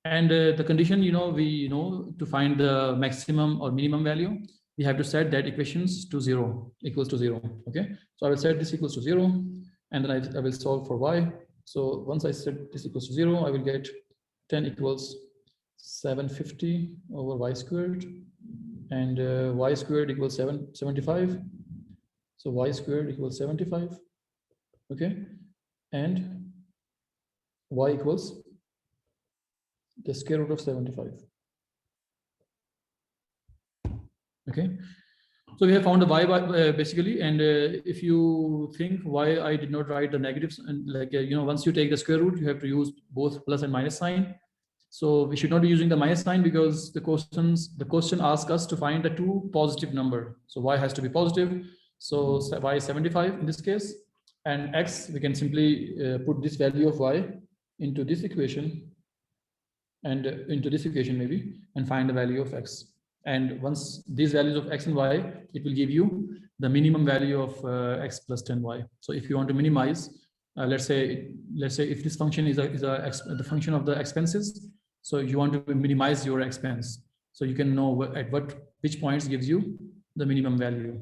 And the condition, to find the maximum or minimum value, we have to set that equations to 0, equals to 0. Okay, so I will set this equals to 0, and then I will solve for y. So once I set this equals to 0, I will get 10 equals 750 over y squared, and y squared equals 75. So y squared equals 75. Okay, and y equals the square root of 75. Okay, so we have found the y basically, and if you think why I did not write the negatives, and once you take the square root, you have to use both plus and minus sign. So we should not be using the minus sign, because the question asks us to find the two positive number. So y has to be positive. So y is 75 in this case, and x, we can simply put this value of y into this equation and into this equation maybe, and find the value of x. And once these values of x and y, it will give you the minimum value of x plus 10y. So if you want to minimize, let's say if this function is the function of the expenses, so you want to minimize your expense, so you can know at which points gives you the minimum value.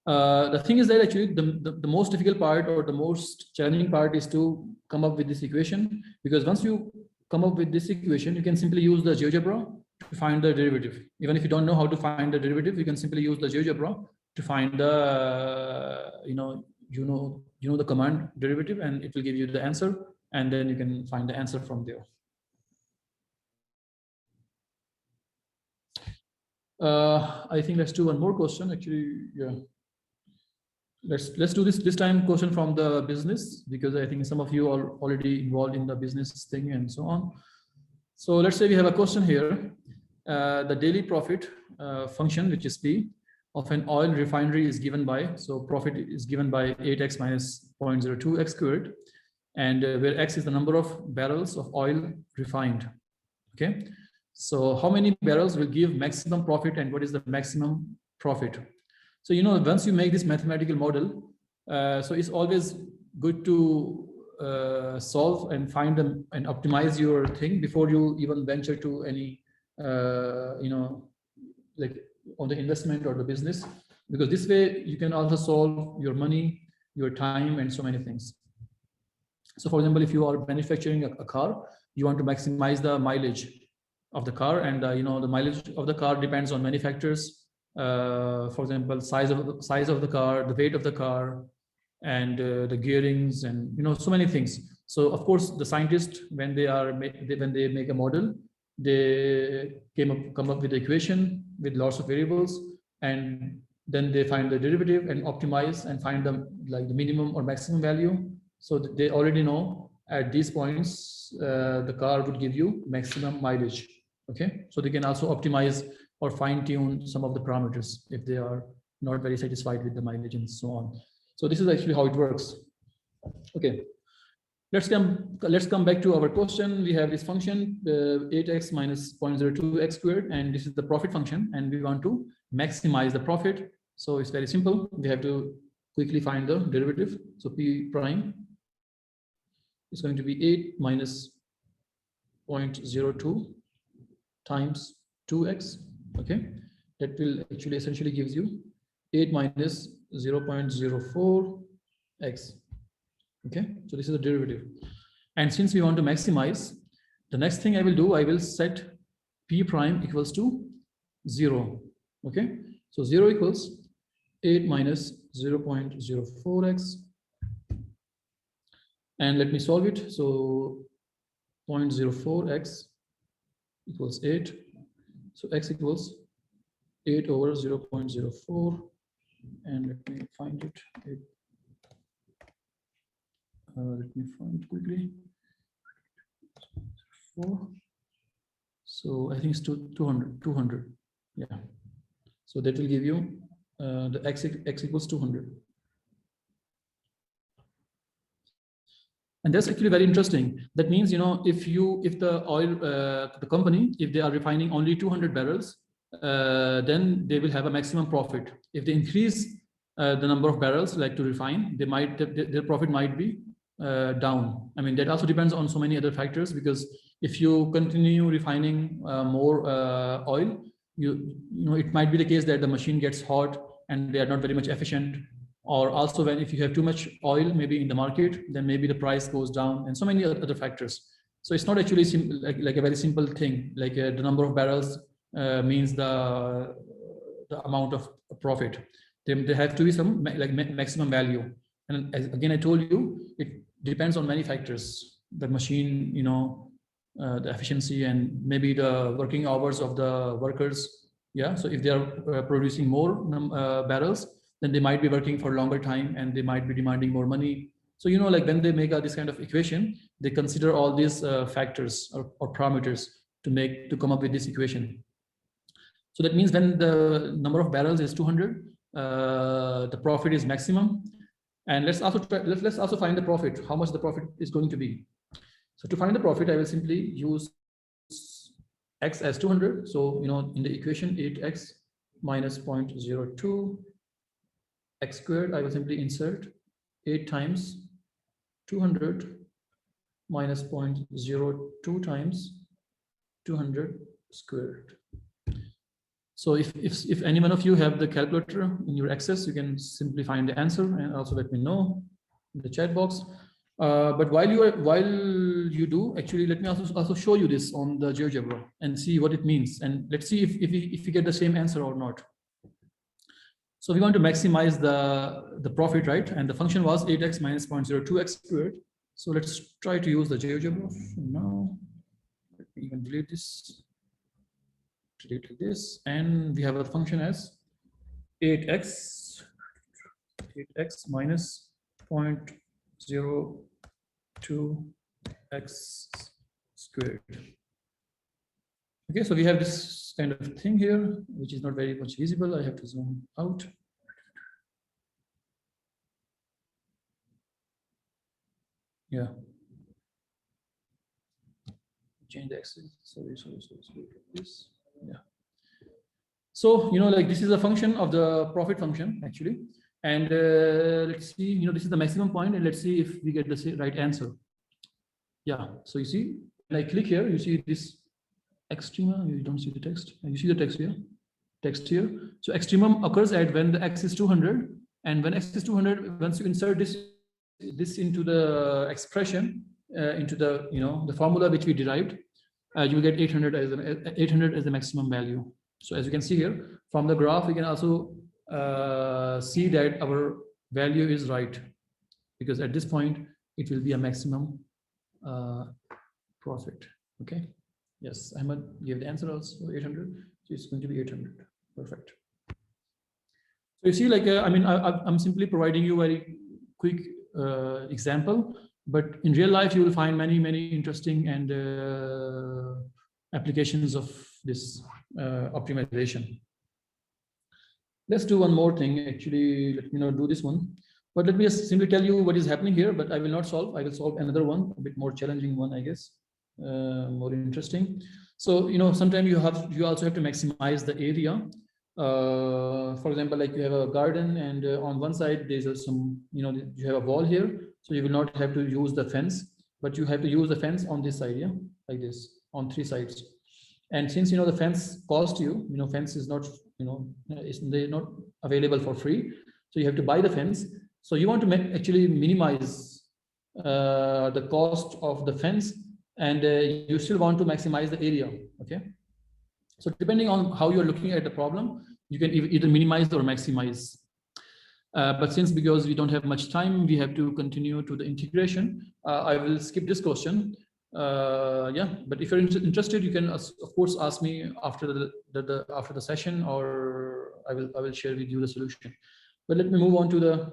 The thing is that actually the most difficult part or the most challenging part is to come up with this equation, because once you come up with this equation, you can simply use the GeoGebra to find the derivative. Even if you don't know how to find the derivative, you can simply use the GeoGebra to find the, you know the command derivative, and it will give you the answer, and then you can find the answer from there. I think let's do one more question. Actually, yeah. Let's do this time question from the business, because I think some of you are already involved in the business thing and so on. So let's say we have a question here. The daily profit function, which is P, of an oil refinery is given by, so profit is given by 8x minus 0.02x squared, and where x is the number of barrels of oil refined. Okay, so how many barrels will give maximum profit, and what is the maximum profit? So, you know, once you make this mathematical model, so it's always good to solve and find them and optimize your thing before you even venture to any, you know, like on the investment or the business, because this way you can also solve your money, your time, and so many things. So for example, if you are manufacturing a car, you want to maximize the mileage of the car, and you know, the mileage of the car depends on many factors. For example, size of the car, the weight of the car, and the gearings, and you know, so many things. So of course, the scientists, when they make a model, they come up with the equation with lots of variables, and then they find the derivative and optimize and find the minimum or maximum value. So they already know at these points the car would give you maximum mileage. Okay, so they can also optimize or fine tune some of the parameters if they are not very satisfied with the mileage and so on. So this is actually how it works. Okay. Let's come back to our question. We have this function 8x minus 0.02x squared, and this is the profit function, and we want to maximize the profit. So it's very simple. We have to quickly find the derivative. So P prime is going to be 8 minus 0.02 times 2x. Okay, that will actually essentially gives you 8 minus 0.04x. Okay, so this is the derivative. And since we want to maximize, the next thing I will do, I will set P prime equals to 0. Okay, so 0 equals 8 minus 0.04x. And let me solve it. So 0.04x equals 8. So x equals 8 over 0.04. And let me find it. Let me find it quickly. 4. So I think it's 200. Yeah. So that will give you the x equals 200. And that's actually very interesting. That means, you know, if the oil, the company, if they are refining only 200 barrels, then they will have a maximum profit. If they increase the number of barrels like to refine, their profit might be down. I mean, that also depends on so many other factors, because if you continue refining more oil, you know, it might be the case that the machine gets hot and they are not very much efficient. Or also, if you have too much oil maybe in the market, then maybe the price goes down, and so many other factors. So it's not actually like a very simple thing, like the number of barrels means the amount of profit. There have to be some maximum value. And again, I told you, it depends on many factors: the machine, you know, the efficiency, and maybe the working hours of the workers. Yeah. So if they are producing more barrels, then they might be working for a longer time, and they might be demanding more money. So, you know, like when they make this kind of equation, they consider all these factors or parameters to come up with this equation. So that means when the number of barrels is 200, the profit is maximum. And let's also find the profit, how much the profit is going to be. So to find the profit, I will simply use x as 200. So, you know, in the equation 8x minus 0.02 x squared, I will simply insert 8 times 200 minus 0.02 times 200 squared. So if any one of you have the calculator in your access, you can simply find the answer and also let me know in the chat box. But while you do? Actually, let me also show you this on the GeoGebra and see what it means. And let's see if we get the same answer or not. So we want to maximize the profit, right? And the function was 8x minus 0.02x squared. So let's try to use the GeoGebra now. Let me even delete this. Delete this, and we have a function as 8x minus 0.02x squared. Okay, so we have this kind of thing here, which is not very much visible. I have to zoom out. Yeah. Change the axis. Sorry. This. Yeah. So, like this is a function of the profit function actually. And let's see, this is the maximum point, and let's see if we get the right answer. Yeah. So you see, when I click here, you see this extrema. You don't see the text. You see the text here. So extremum occurs at when the x is 200, and when x is 200, once you insert this into the expression, into the the formula which we derived, you will get 800 as the maximum value. So as you can see here from the graph, we can also see that our value is right, because at this point it will be a maximum profit. Okay. Yes, Ahmed gave the answer also 800. So it's going to be 800. Perfect. So you see, like I'm simply providing you a very quick example, but in real life you will find many interesting and applications of this optimization. Let's do one more thing. Actually, let me not do this one, but let me just simply tell you what is happening here. But I will not solve. I will solve another one, a bit more challenging one, I guess, more interesting. So sometimes you also have to maximize the area. For example, like you have a garden, and on one side there's some you have a wall here, so you will not have to use the fence, but you have to use the fence on this side, yeah, like this, on 3 sides. And since the fence cost you, fence is not they're not available for free, so you have to buy the fence. So you want to actually minimize the cost of the fence, and you still want to maximize the area. Okay, so depending on how you're looking at the problem, you can either minimize or maximize. But because we don't have much time, we have to continue to the integration. I will skip this question. Yeah, but if you're interested, you can of course ask me after the session, or I will share with you the solution. But let me move on to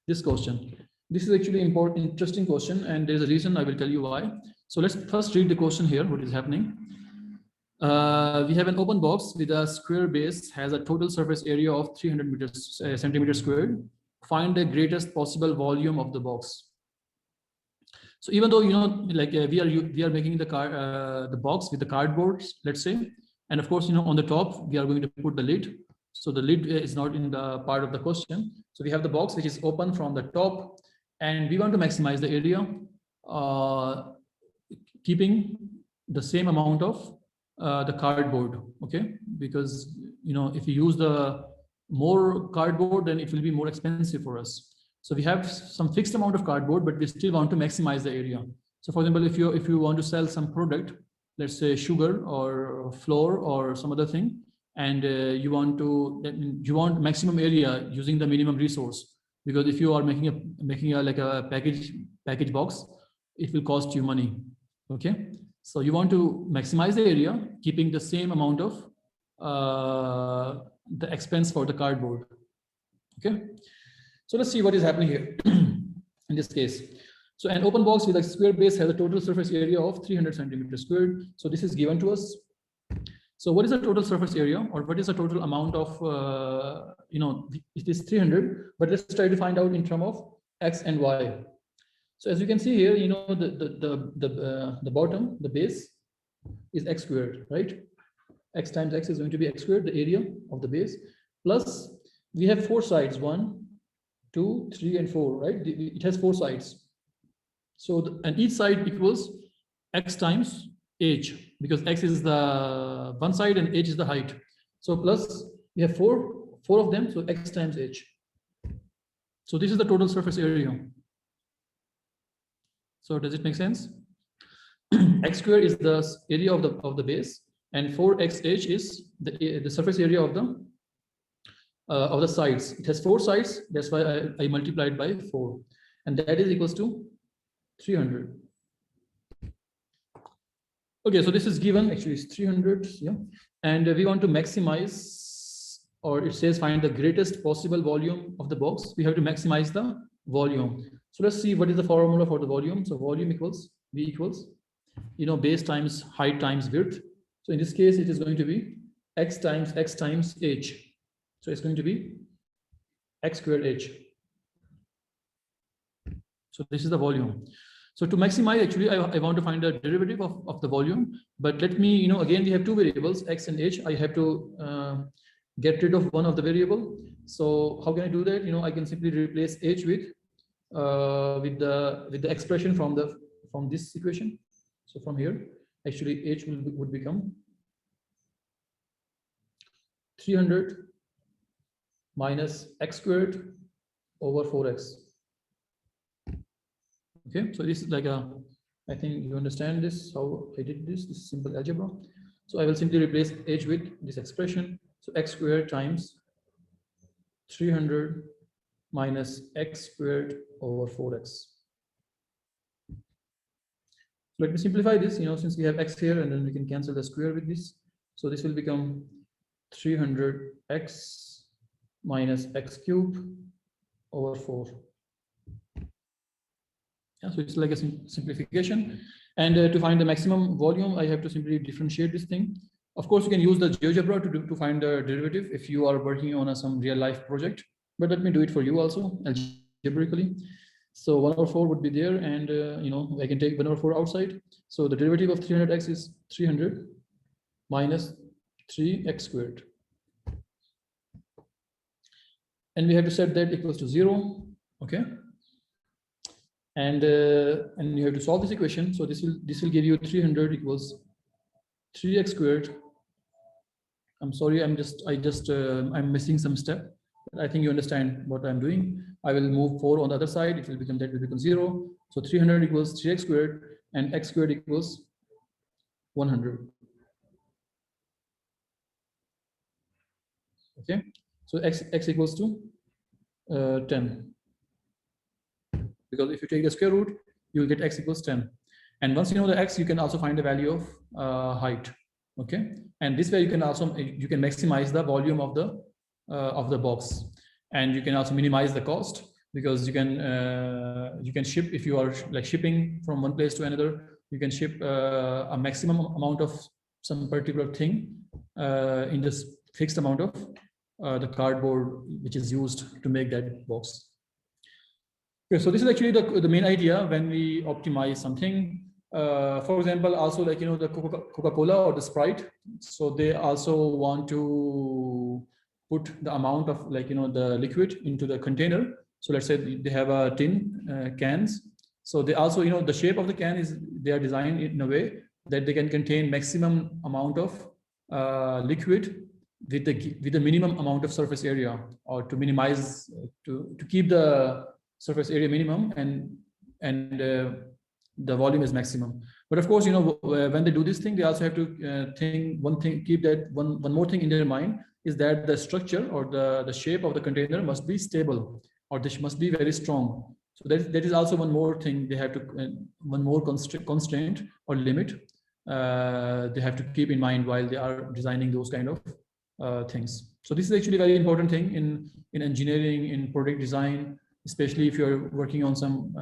this question. This is actually interesting question, and there's a reason. I will tell you why. So let's first read the question here. What is happening? We have an open box with a square base, has a total surface area of 300 centimeters squared. Find the greatest possible volume of the box. So even though like we are making the box with the cardboard, let's say, and of course on the top we are going to put the lid. So the lid is not in the part of the question. So we have the box which is open from the top, and we want to maximize the area, keeping the same amount of the cardboard. Okay, because if you use the more cardboard, then it will be more expensive for us. So we have some fixed amount of cardboard, but we still want to maximize the area. So for example, if you want to sell some product, let's say sugar or flour or some other thing, and you want maximum area using the minimum resource, because if you are making a package box, it will cost you money. Okay, so you want to maximize the area, keeping the same amount of the expense for the cardboard. Okay, so let's see what is happening here in this case. So an open box with a square base has a total surface area of 300 centimeters squared. So this is given to us. So what is the total surface area, or what is the total amount of it is 300, but let's try to find out in terms of x and y. So as you can see here, the bottom, the base is x squared, right? X times x is going to be x squared, the area of the base, plus we have 4 sides, 1, 2, 3, and 4, right? It has 4 sides. So and each side equals x times h, because x is the one side and h is the height. So plus we have 4 of them, so x times h. So this is the total surface area. So does it make sense? x square is the area of the base, and 4xh is the surface area of the sides. It has 4 sides, that's why I multiplied by 4, and that is equals to 300. Okay, so this is given, actually it's 300, yeah, and we want to maximize, or it says find the greatest possible volume of the box. We have to maximize the volume. So let's see what is the formula for the volume. So volume equals V equals, base times height times width. So in this case, it is going to be x times h. So it's going to be x squared h. So this is the volume. So to maximize, actually, I want to find the derivative of the volume. But let me, again, we have 2 variables, x and h. I have to get rid of one of the variable. So how can I do that? I can simply replace h with the expression from this equation. So from here, actually, h would become 300 minus x squared over 4x. Okay, so this is like I think you understand this, how I did this is simple algebra. So I will simply replace h with this expression. So x squared times 300 minus x squared over 4x. Let me simplify this, since we have x here, and then we can cancel the square with this. So this will become 300x minus x cubed over 4. Yeah, so it's like a simplification. And to find the maximum volume, I have to simply differentiate this thing. Of course, you can use the GeoGebra to find the derivative if you are working on some real life project. But let me do it for you also algebraically. So 1 over 4 would be there, and I can take 1 over 4 outside. So the derivative of 300x is 300 minus 3x squared. And we have to set that equals to 0. Okay. And you have to solve this equation. So this will give you 300 equals 3x squared. I'm sorry, I'm missing some step. I think you understand what I'm doing. I will move 4 on the other side. It will become 0. So 300 equals 3x squared, and x squared equals 100. Okay. So x equals to 10. Because if you take the square root, you will get x equals 10. And once you know the x, you can also find the value of height. Okay. And this way you can maximize the volume of the box, and you can also minimize the cost, because you can ship, if you are like shipping from one place to another, you can ship a maximum amount of some particular thing in this fixed amount of the cardboard which is used to make that box. Okay, so this is actually the main idea when we optimize something. For example, also like the Coca-Cola or the Sprite, so they also want to put the amount of the liquid into the container. So let's say they have a tin cans. So they also the shape of the can is, they are designed in a way that they can contain maximum amount of liquid with the minimum amount of surface area, or to minimize to keep the surface area minimum and the volume is maximum. But of course, when they do this thing, they also have to keep that one more thing in their mind, is that the structure or the shape of the container must be stable, or this must be very strong. So that is also one more thing they have to, one more constraint or limit they have to keep in mind while they are designing those kind of things. So this is actually a very important thing in engineering, in product design, especially if you're working on some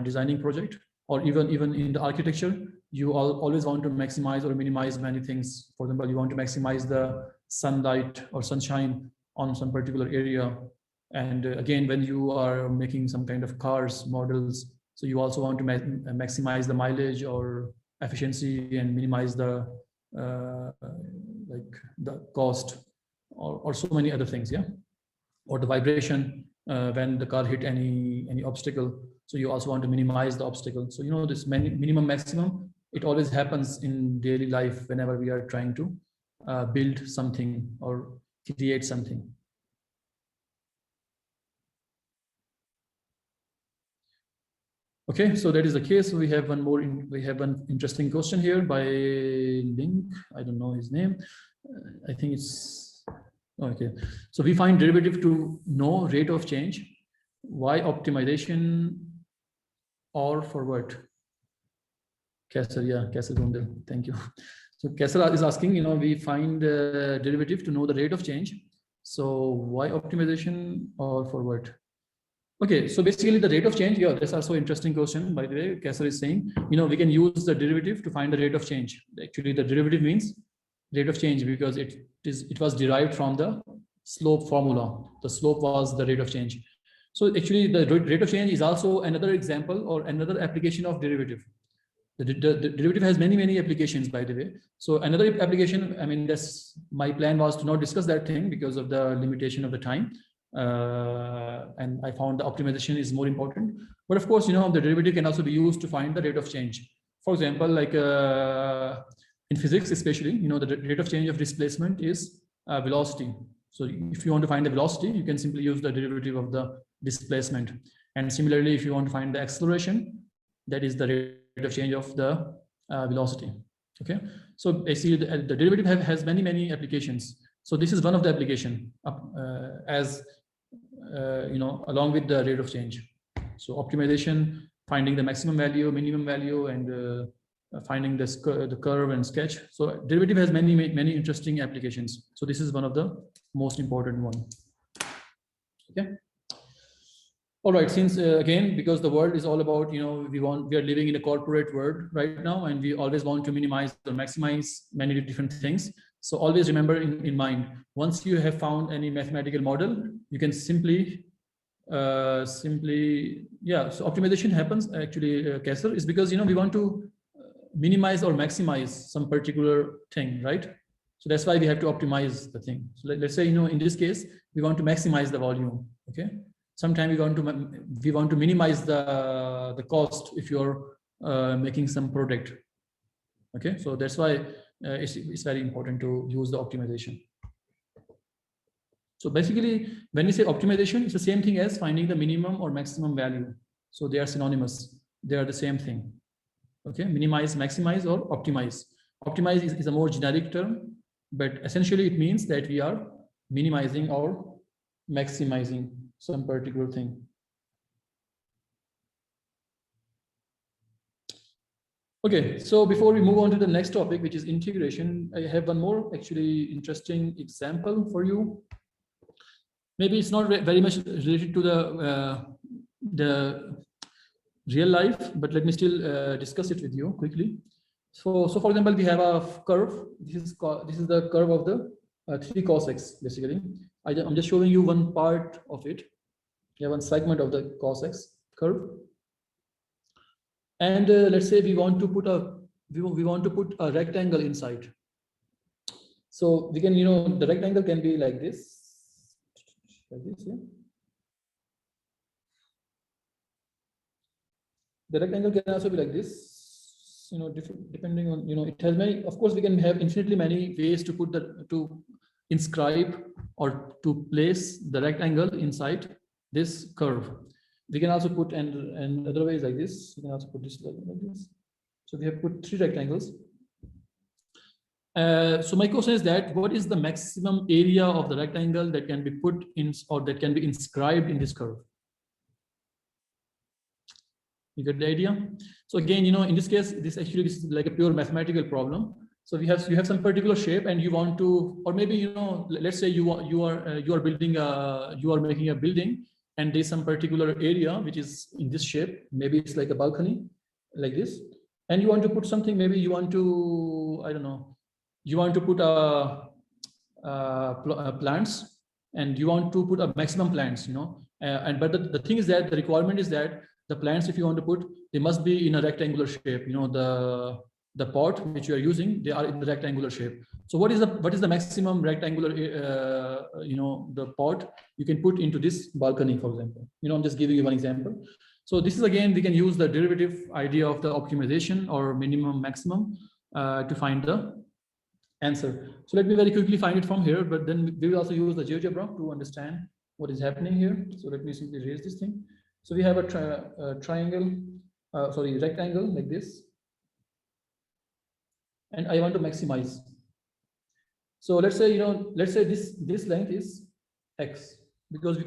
designing project, or even in the architecture. You always want to maximize or minimize many things. For example, you want to maximize the sunlight or sunshine on some particular area. And again, when you are making some kind of cars models, so you also want to maximize the mileage or efficiency and minimize the the cost, or so many other things, yeah, or the vibration when the car hit any obstacle. So you also want to minimize the obstacle. So this minimum maximum, it always happens in daily life whenever we are trying to build something or create something. Okay, so that is the case. We have one more. We have one interesting question here by Link. I don't know his name. I think it's okay. So we find derivative to know rate of change. Why optimization or forward? Kessel, yeah, Kessel Gundel. Thank you. So Kessel is asking, we find derivative to know the rate of change. So why optimization or forward? Okay, so basically the rate of change, yeah, that's also interesting question. By the way, Kessler is saying, we can use the derivative to find the rate of change. Actually, the derivative means rate of change because it was derived from the slope formula. The slope was the rate of change. So actually, the rate of change is also another example or another application of derivative. The derivative has many applications, by the way. So another application, I mean, that's my plan was to not discuss that thing because of the limitation of the time. And I found the optimization is more important. But of course, the derivative can also be used to find the rate of change. For example, like in physics, especially, the rate of change of displacement is velocity. So if you want to find the velocity, you can simply use the derivative of the displacement. And similarly, if you want to find the acceleration, that is the rate of change of the velocity. Okay, so basically the derivative has many applications. So this is one of the application along with the rate of change. So optimization, finding the maximum value, minimum value, and finding the curve and sketch. So derivative has many interesting applications. So this is one of the most important one. Okay. All right, since again, because the world is all about, we are living in a corporate world right now, and we always want to minimize or maximize many different things. So always remember in mind, once you have found any mathematical model, you can simply, so optimization happens actually, Kessler, is because, we want to minimize or maximize some particular thing, right? So that's why we have to optimize the thing. So let's say, in this case, we want to maximize the volume, okay? Sometimes we want to minimize the cost if you're making some product. Okay, so that's why it's very important to use the optimization. So basically, when we say optimization, it's the same thing as finding the minimum or maximum value. So they are synonymous. They are the same thing. Okay, minimize, maximize, or optimize. Optimize is a more generic term, but essentially it means that we are minimizing or maximizing some particular thing. Okay, so before we move on to the next topic, which is integration, I have one more actually interesting example for you. Maybe it's not very much related to the real life, but let me still discuss it with you quickly. So for example, we have a curve. This is the curve of the 3 cos x, basically. I'm just showing you one part of it. You have one segment of the cos x curve. And let's say we want to put a rectangle inside. So we can, the rectangle can be like this, yeah. The rectangle can also be like this, depending on, it has many, of course, we can have infinitely many ways to to inscribe or to place the rectangle inside this curve. We can also put, and other ways like this, we can also put this like this. So we have put 3 rectangles. So my question is that what is the maximum area of the rectangle that can be put in, or that can be inscribed in this curve? You get the idea? So again, in this case, this is like a pure mathematical problem. So you have some particular shape, and you want to, or maybe, let's say you are building you are making a building, and there's some particular area which is in this shape. Maybe it's like a balcony, like this, and you want to put something. Maybe you want to, I don't know, you want to put plants, and you want to put a maximum plants, but the thing is that the requirement is that the plants, if you want to put, they must be in a rectangular shape. The pot which you are using, they are in the rectangular shape. So what is the maximum rectangular the pot you can put into this balcony, for example? I'm just giving you one example. So this is, again, we can use the derivative idea of the optimization or minimum maximum to find the answer. So let me very quickly find it from here, but then we will also use the GeoGebra to understand what is happening here. So let me simply raise this thing. So we have a triangle rectangle like this, and I want to maximize. So let's say, let's say this length is x, because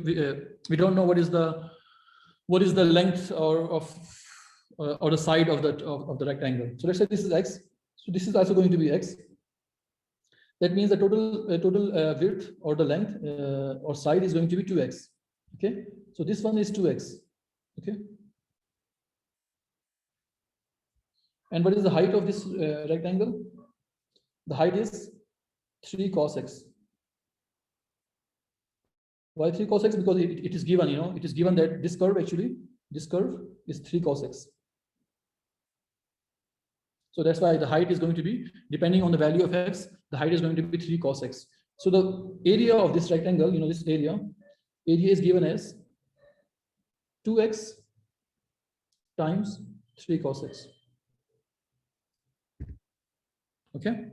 we don't know what is the length or the side of the rectangle. So let's say this is x. So this is also going to be x. That means the total width or the length or side is going to be 2x. Okay, so this one is 2x. Okay, and what is the height of this rectangle? The height is 3 cos x. Why 3 cos x? Because it is given, it is given that this curve is 3 cos x. So that's why the height is going to be, depending on the value of x, the height is going to be 3 cos x. So the area of this rectangle, this area is given as 2x times 3 cos x. Okay.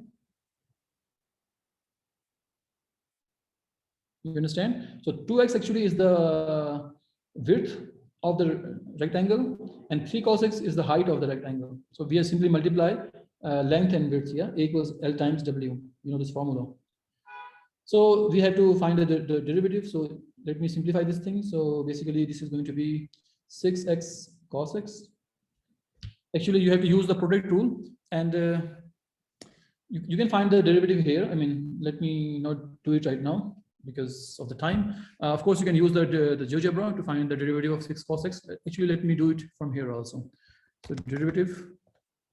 You understand? So 2x actually is the width of the rectangle, and 3 cos x is the height of the rectangle. So we have simply multiply length and width here. A equals L times W. This formula. So we have to find the derivative. So let me simplify this thing. So basically, this is going to be 6x cos x. Actually, you have to use the product rule, and you can find the derivative here. I mean, let me not do it right now because of the time. Of course, you can use the GeoGebra to find the derivative of 6 cos x. Actually, let me do it from here also. So derivative,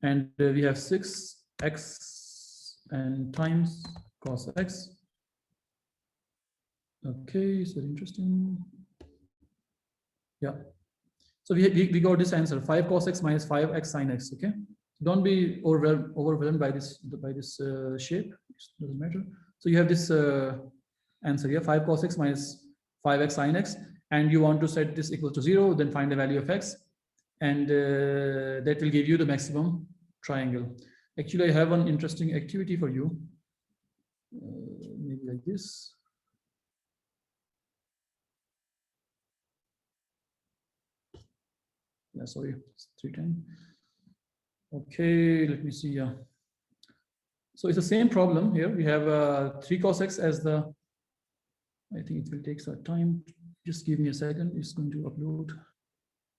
and we have 6x and times cos x. Okay, so interesting. Yeah. So we got this answer: 5 cos x minus 5x sin x. Okay. Don't be overwhelmed by this shape. It doesn't matter. So you have this answer here: 5 cos x minus 5x sin x, and you want to set this equal to 0, then find the value of x, and that will give you the maximum triangle. Actually, I have an interesting activity for you. Maybe like this. Yeah, sorry, it's 310. Okay, let me see. Yeah. So it's the same problem here. We have 3 cos x as the. I think it will take some time. Just give me a second. It's going to upload.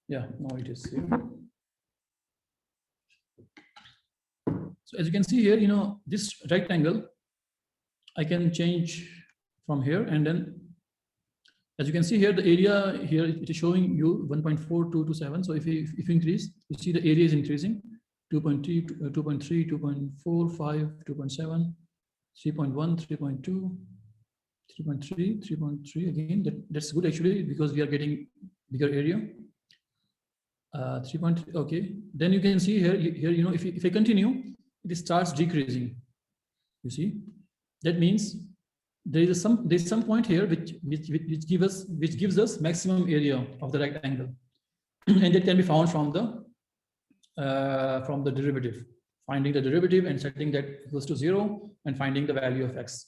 Yeah, now it is here. So as you can see here, this rectangle, I can change from here, and then as you can see here, the area here, it is showing you 1.4227. So if you increase, you see the area is increasing. 2.3, 2.3, 2.4, 5, 2.7, 3.1, 3.2, 3.3, 3.3 again. That's good actually, because we are getting bigger area. 3. Okay. Then you can see here, if I continue, it starts decreasing. You see, that means there's some point here which gives us maximum area of the rectangle, and that can be found from the derivative, finding the derivative and setting that equals to 0 and finding the value of x.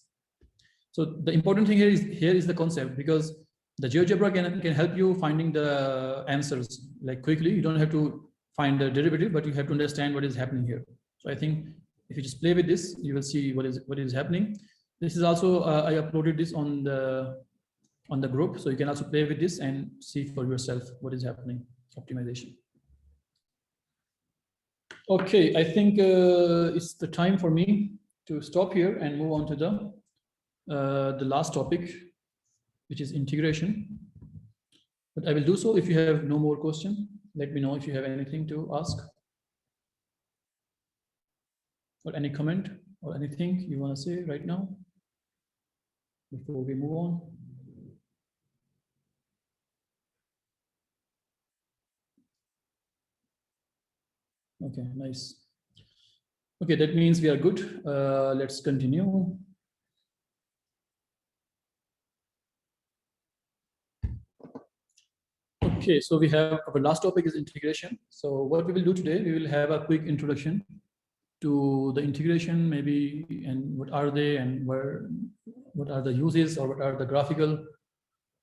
So the important thing here is the concept, because the GeoGebra can help you finding the answers like quickly. You don't have to find the derivative, but you have to understand what is happening here. So I think if you just play with this, you will see what is happening. This is also I uploaded this on the group, so you can also play with this and see for yourself what is happening. Optimization. Okay, I think it's the time for me to stop here and move on to the last topic, which is integration. But I will do so if you have no more question. Let me know if you have anything to ask, or any comment, or anything you want to say right now before we move on. Okay, nice. Okay, that means we are good. Let's continue. Okay, so we have our last topic is integration. So what we will do today, we will have a quick introduction to the integration, maybe, and what are they, and what are the uses, or what are the graphical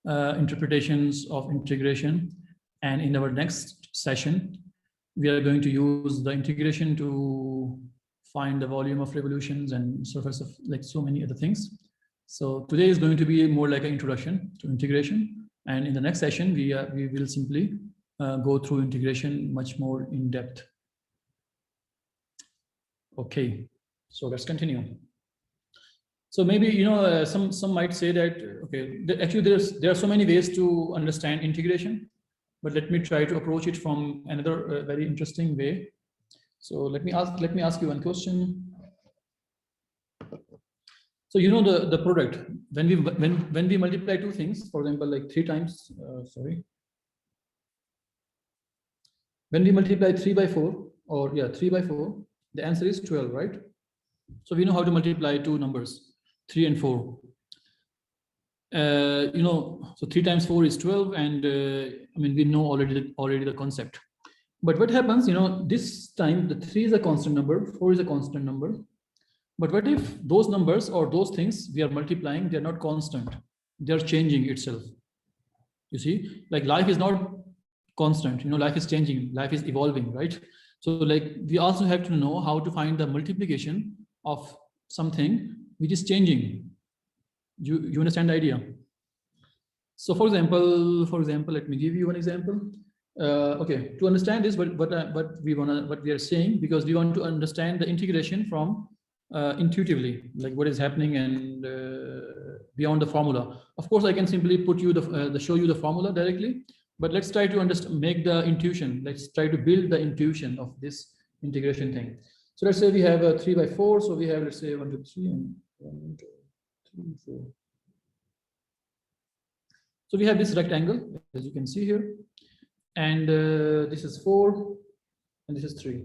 interpretations of integration. And in our next session, we are going to use the integration to find the volume of revolutions and surface of like so many other things. So today is going to be more like an introduction to integration. And in the next session, we will simply go through integration much more in depth. Okay, so let's continue. So maybe, you know, some might say that, okay, actually there are so many ways to understand integration, but let me try to approach it from another very interesting way. So let me ask you one question. So you know the product, when we multiply two things, for example, like 3 times, when we multiply 3 by 4, or yeah, 3 by 4, the answer is 12, right? So we know how to multiply two numbers, 3 and 4. You know, so 3 times 4 is 12, and I mean, we know already the concept. But what happens, you know, this time the 3 is a constant number, 4 is a constant number. But what if those numbers or those things we are multiplying, they're not constant, they're changing itself? You see, like life is not constant, you know, life is changing, life is evolving, right? So like we also have to know how to find the multiplication of something which is changing. You understand the idea? So for example, let me give you one example. Okay, to understand this, what we are saying, because we want to understand the integration from intuitively, like what is happening and beyond the formula. Of course, I can simply put you show you the formula directly, but let's try to make the intuition. Let's try to build the intuition of this integration thing. So let's say we have a 3 by 4. So we have, let's say 1, 2, 3, and 1, 2, 3, 4. So we have this rectangle, as you can see here, and this is 4, and this is 3.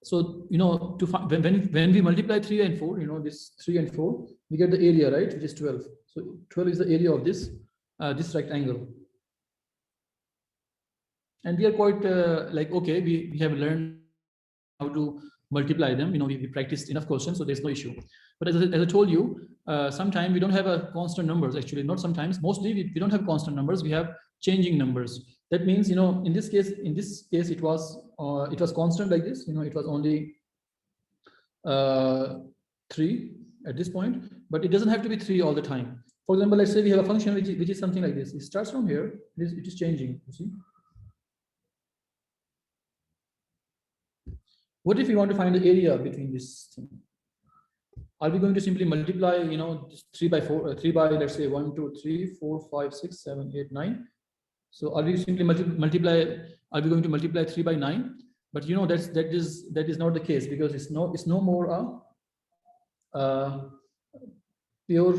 So, you know, when we multiply 3 and 4, you know, this 3 and 4, we get the area, right, which is 12. So 12 is the area of this this rectangle. And we are quite like, okay, we have learned how to multiply them. You know, we practiced enough questions, so there's no issue. But as I told you, sometimes we don't have a constant numbers. Actually, not sometimes. Mostly, we don't have constant numbers. We have changing numbers. That means, you know, in this case, it was constant like this. You know, it was only 3 at this point, but it doesn't have to be 3 all the time. For example, let's say we have a function which is something like this. It starts from here. It is changing. You see. What if we want to find the area between this thing? Are we going to simply multiply, you know, 3 by 4, 3 by, let's say 1, 2, 3, 4, 5, 6, 7, 8, 9. So are we simply multiply? Are we going to multiply 3 by 9? But you know that is not the case, because it's no more a pure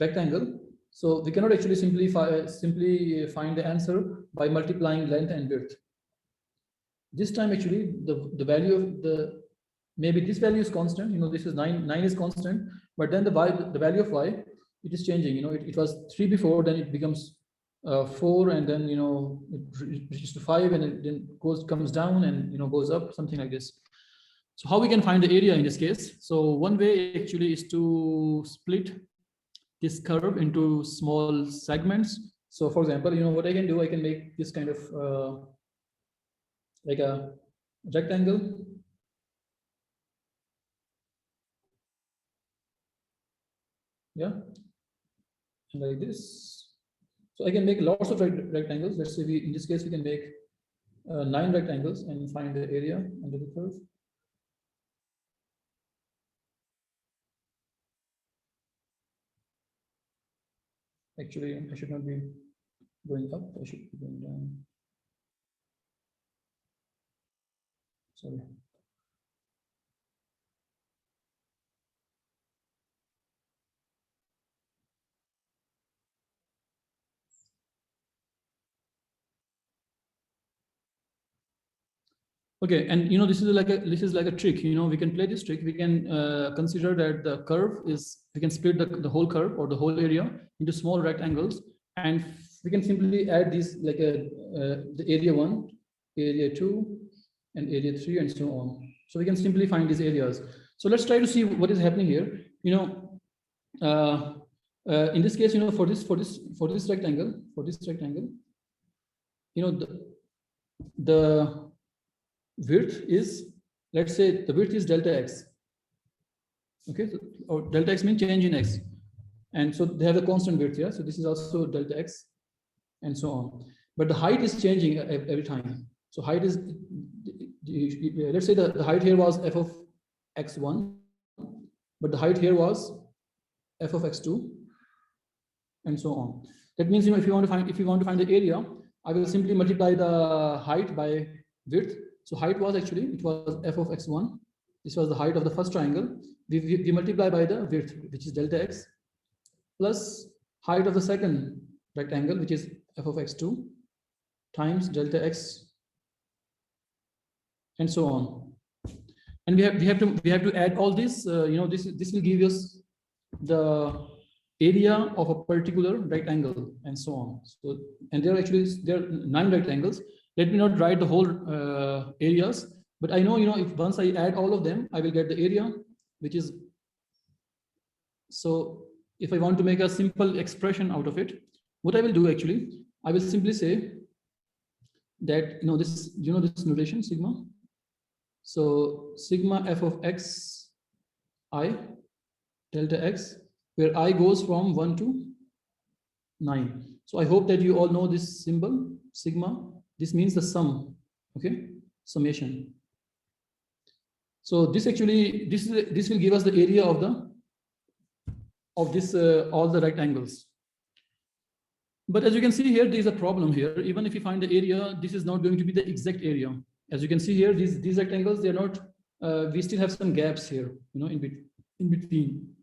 rectangle. So we cannot actually simply find the answer by multiplying length and width. This time actually the value of the, maybe this value is constant, you know, this is 9 is constant, but then the value of y, it is changing. You know, it was 3 before, then it becomes 4, and then, you know, it reaches to 5, and it then comes down and, you know, goes up, something like this. So how we can find the area in this case? So one way actually is to split this curve into small segments. So for example, you know, what I can do, I can make this kind of like a rectangle. Yeah, and like this. So I can make lots of rectangles. Let's say in this case we can make 9 rectangles and find the area under the curve. Actually, I should not be going up. I should be going down. Sorry. Okay, and you know, this is like a trick. You know, we can play this trick. We can consider that the curve is, we can split the whole curve or the whole area into small rectangles, and we can simply add these like the area 1, area 2, and area 3, and so on. So we can simply find these areas. So let's try to see what is happening here. You know, in this case, you know, for this rectangle, you know, the width is, let's say the width is delta x. Okay, so, or delta x means change in x. And so they have a constant width here. So this is also delta x and so on. But the height is changing every time. So height is, let's say the height here was f of x1, but the height here was f of x2 and so on. That means, if you want to find the area, I will simply multiply the height by width. So height was actually, it was f of x1. This was the height of the first triangle. We multiply by the width, which is delta x, plus height of the second rectangle, which is f of x2 times delta x, and so on. And we have to add all this. This will give us the area of a particular rectangle and so on. So, and there are 9 rectangles. Let me not write the whole areas, but I know, if once I add all of them, I will get the area, which is, so if I want to make a simple expression out of it, what I will do actually, I will simply say that, this notation sigma. So sigma f of x I delta x, where I goes from 1 to 9. So I hope that you all know this symbol, sigma. This means the sum, okay, summation. So this actually, this will give us the area of this all the rectangles. But as you can see here, there is a problem here. Even if you find the area, this is not going to be the exact area. As you can see here, these rectangles, they are not. We still have some gaps here, in between.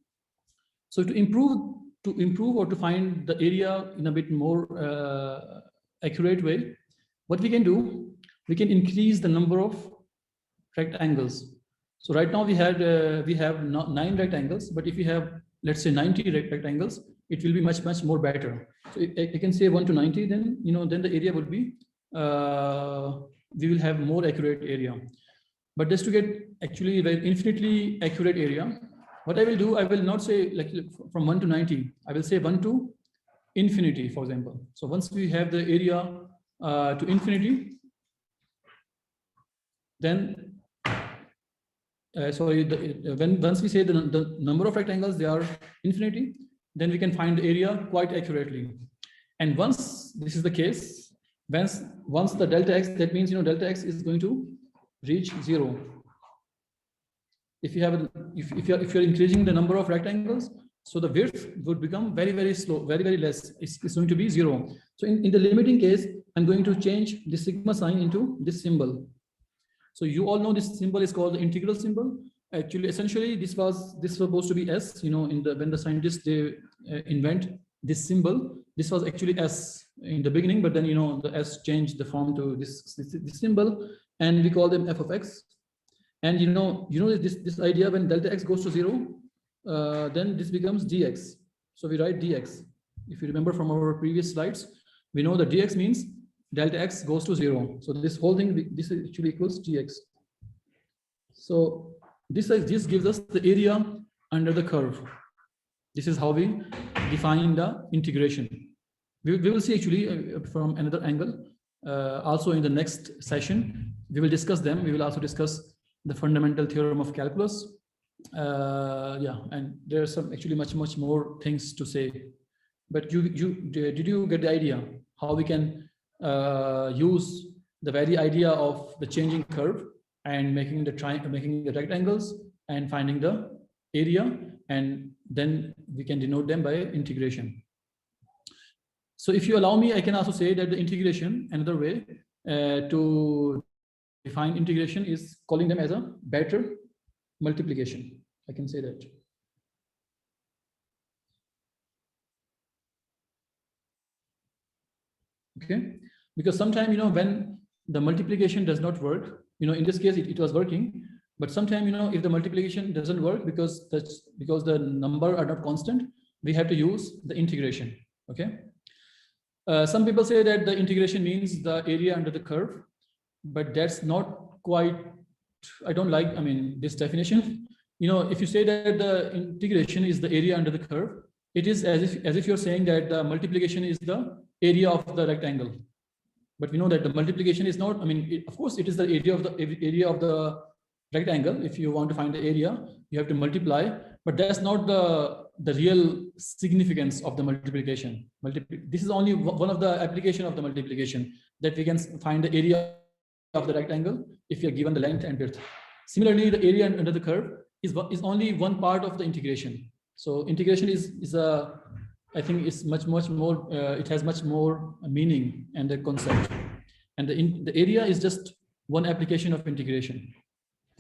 So to improve or to find the area in a bit more accurate way, what we can do, we can increase the number of rectangles. So right now we have 9 rectangles, but if we have, let's say 90 rectangles, it will be much more better. So I can say 1 to 90, then then the area would be, we will have more accurate area. But just to get actually very infinitely accurate area, what I will do, I will not say like from 1 to 90, I will say 1 to infinity, for example. So once we have the area to infinity, then once we say the number of rectangles, they are infinity, then we can find the area quite accurately. And once this is the case, once the delta x, that means delta x is going to reach 0. If you're increasing the number of rectangles, so the width would become very slow, very less. It's going to be 0. So in the limiting case, I'm going to change the sigma sign into this symbol. So you all know this symbol is called the integral symbol. Actually, essentially, this was supposed to be s. When the scientists they invent this symbol, this was actually s in the beginning, but then the s changed the form to this symbol, and we call them f of x. And this idea, when delta x goes to 0, then this becomes dx. So we write dx. If you remember from our previous slides, we know that dx means delta x goes to 0. So this whole thing, this actually equals dx. So this gives us the area under the curve. This is how we define the integration. We will see actually from another angle. Also in the next session, we will discuss them. We will also discuss the fundamental theorem of calculus. And there are some actually much more things to say. But did you get the idea how we can use the very idea of the changing curve and making the rectangles and finding the area, and then we can denote them by integration. So if you allow me, I can also say that the integration, another way to define integration is calling them as a better multiplication. I can say that. Okay, because sometimes when the multiplication does not work, in this case it was working, but sometimes if the multiplication doesn't work because the number are not constant, we have to use the integration. Okay, some people say that the integration means the area under the curve, but that's not quite, I don't like, this definition. If you say that the integration is the area under the curve, it is as if you're saying that the multiplication is the area of the rectangle. But we know that the multiplication is not, I mean, of course, it is the area of the rectangle. If you want to find the area, you have to multiply, but that's not the real significance of the multiplication. This is only one of the application of the multiplication, that we can find the area of the rectangle if you are given the length and width. Similarly, the area under the curve is only one part of the integration. So integration I think it's much more. It has much more meaning and the concept, and the area is just one application of integration.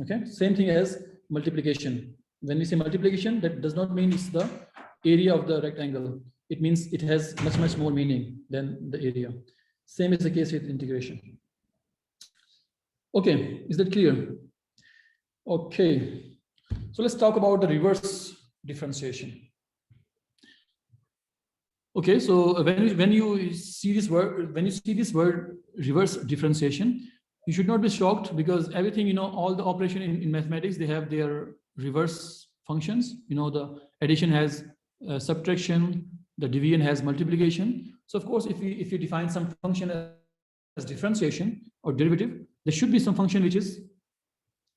Okay, same thing as multiplication. When we say multiplication, that does not mean it's the area of the rectangle. It means it has much more meaning than the area. Same is the case with integration. Okay, is that clear? Okay, so let's talk about the reverse differentiation. Okay, so when you see this word reverse differentiation, you should not be shocked, because everything, all the operation in mathematics, they have their reverse functions. The addition has subtraction, the division has multiplication. So of course, if you define some function as differentiation or derivative, there should be some function which is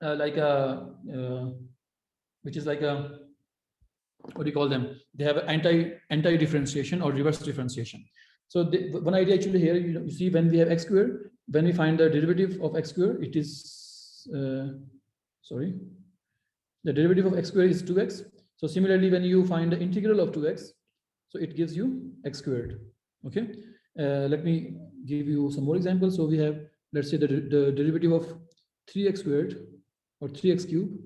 like a what do you call them? They have anti-differentiation or reverse differentiation. So one idea actually here, you see, when we have x squared, when we find the derivative of x squared, it is the derivative of x squared is 2x. So similarly, when you find the integral of 2x, so it gives you x squared. Okay, let me give you some more examples. So we have, let's say, the derivative of 3x squared or 3x cubed.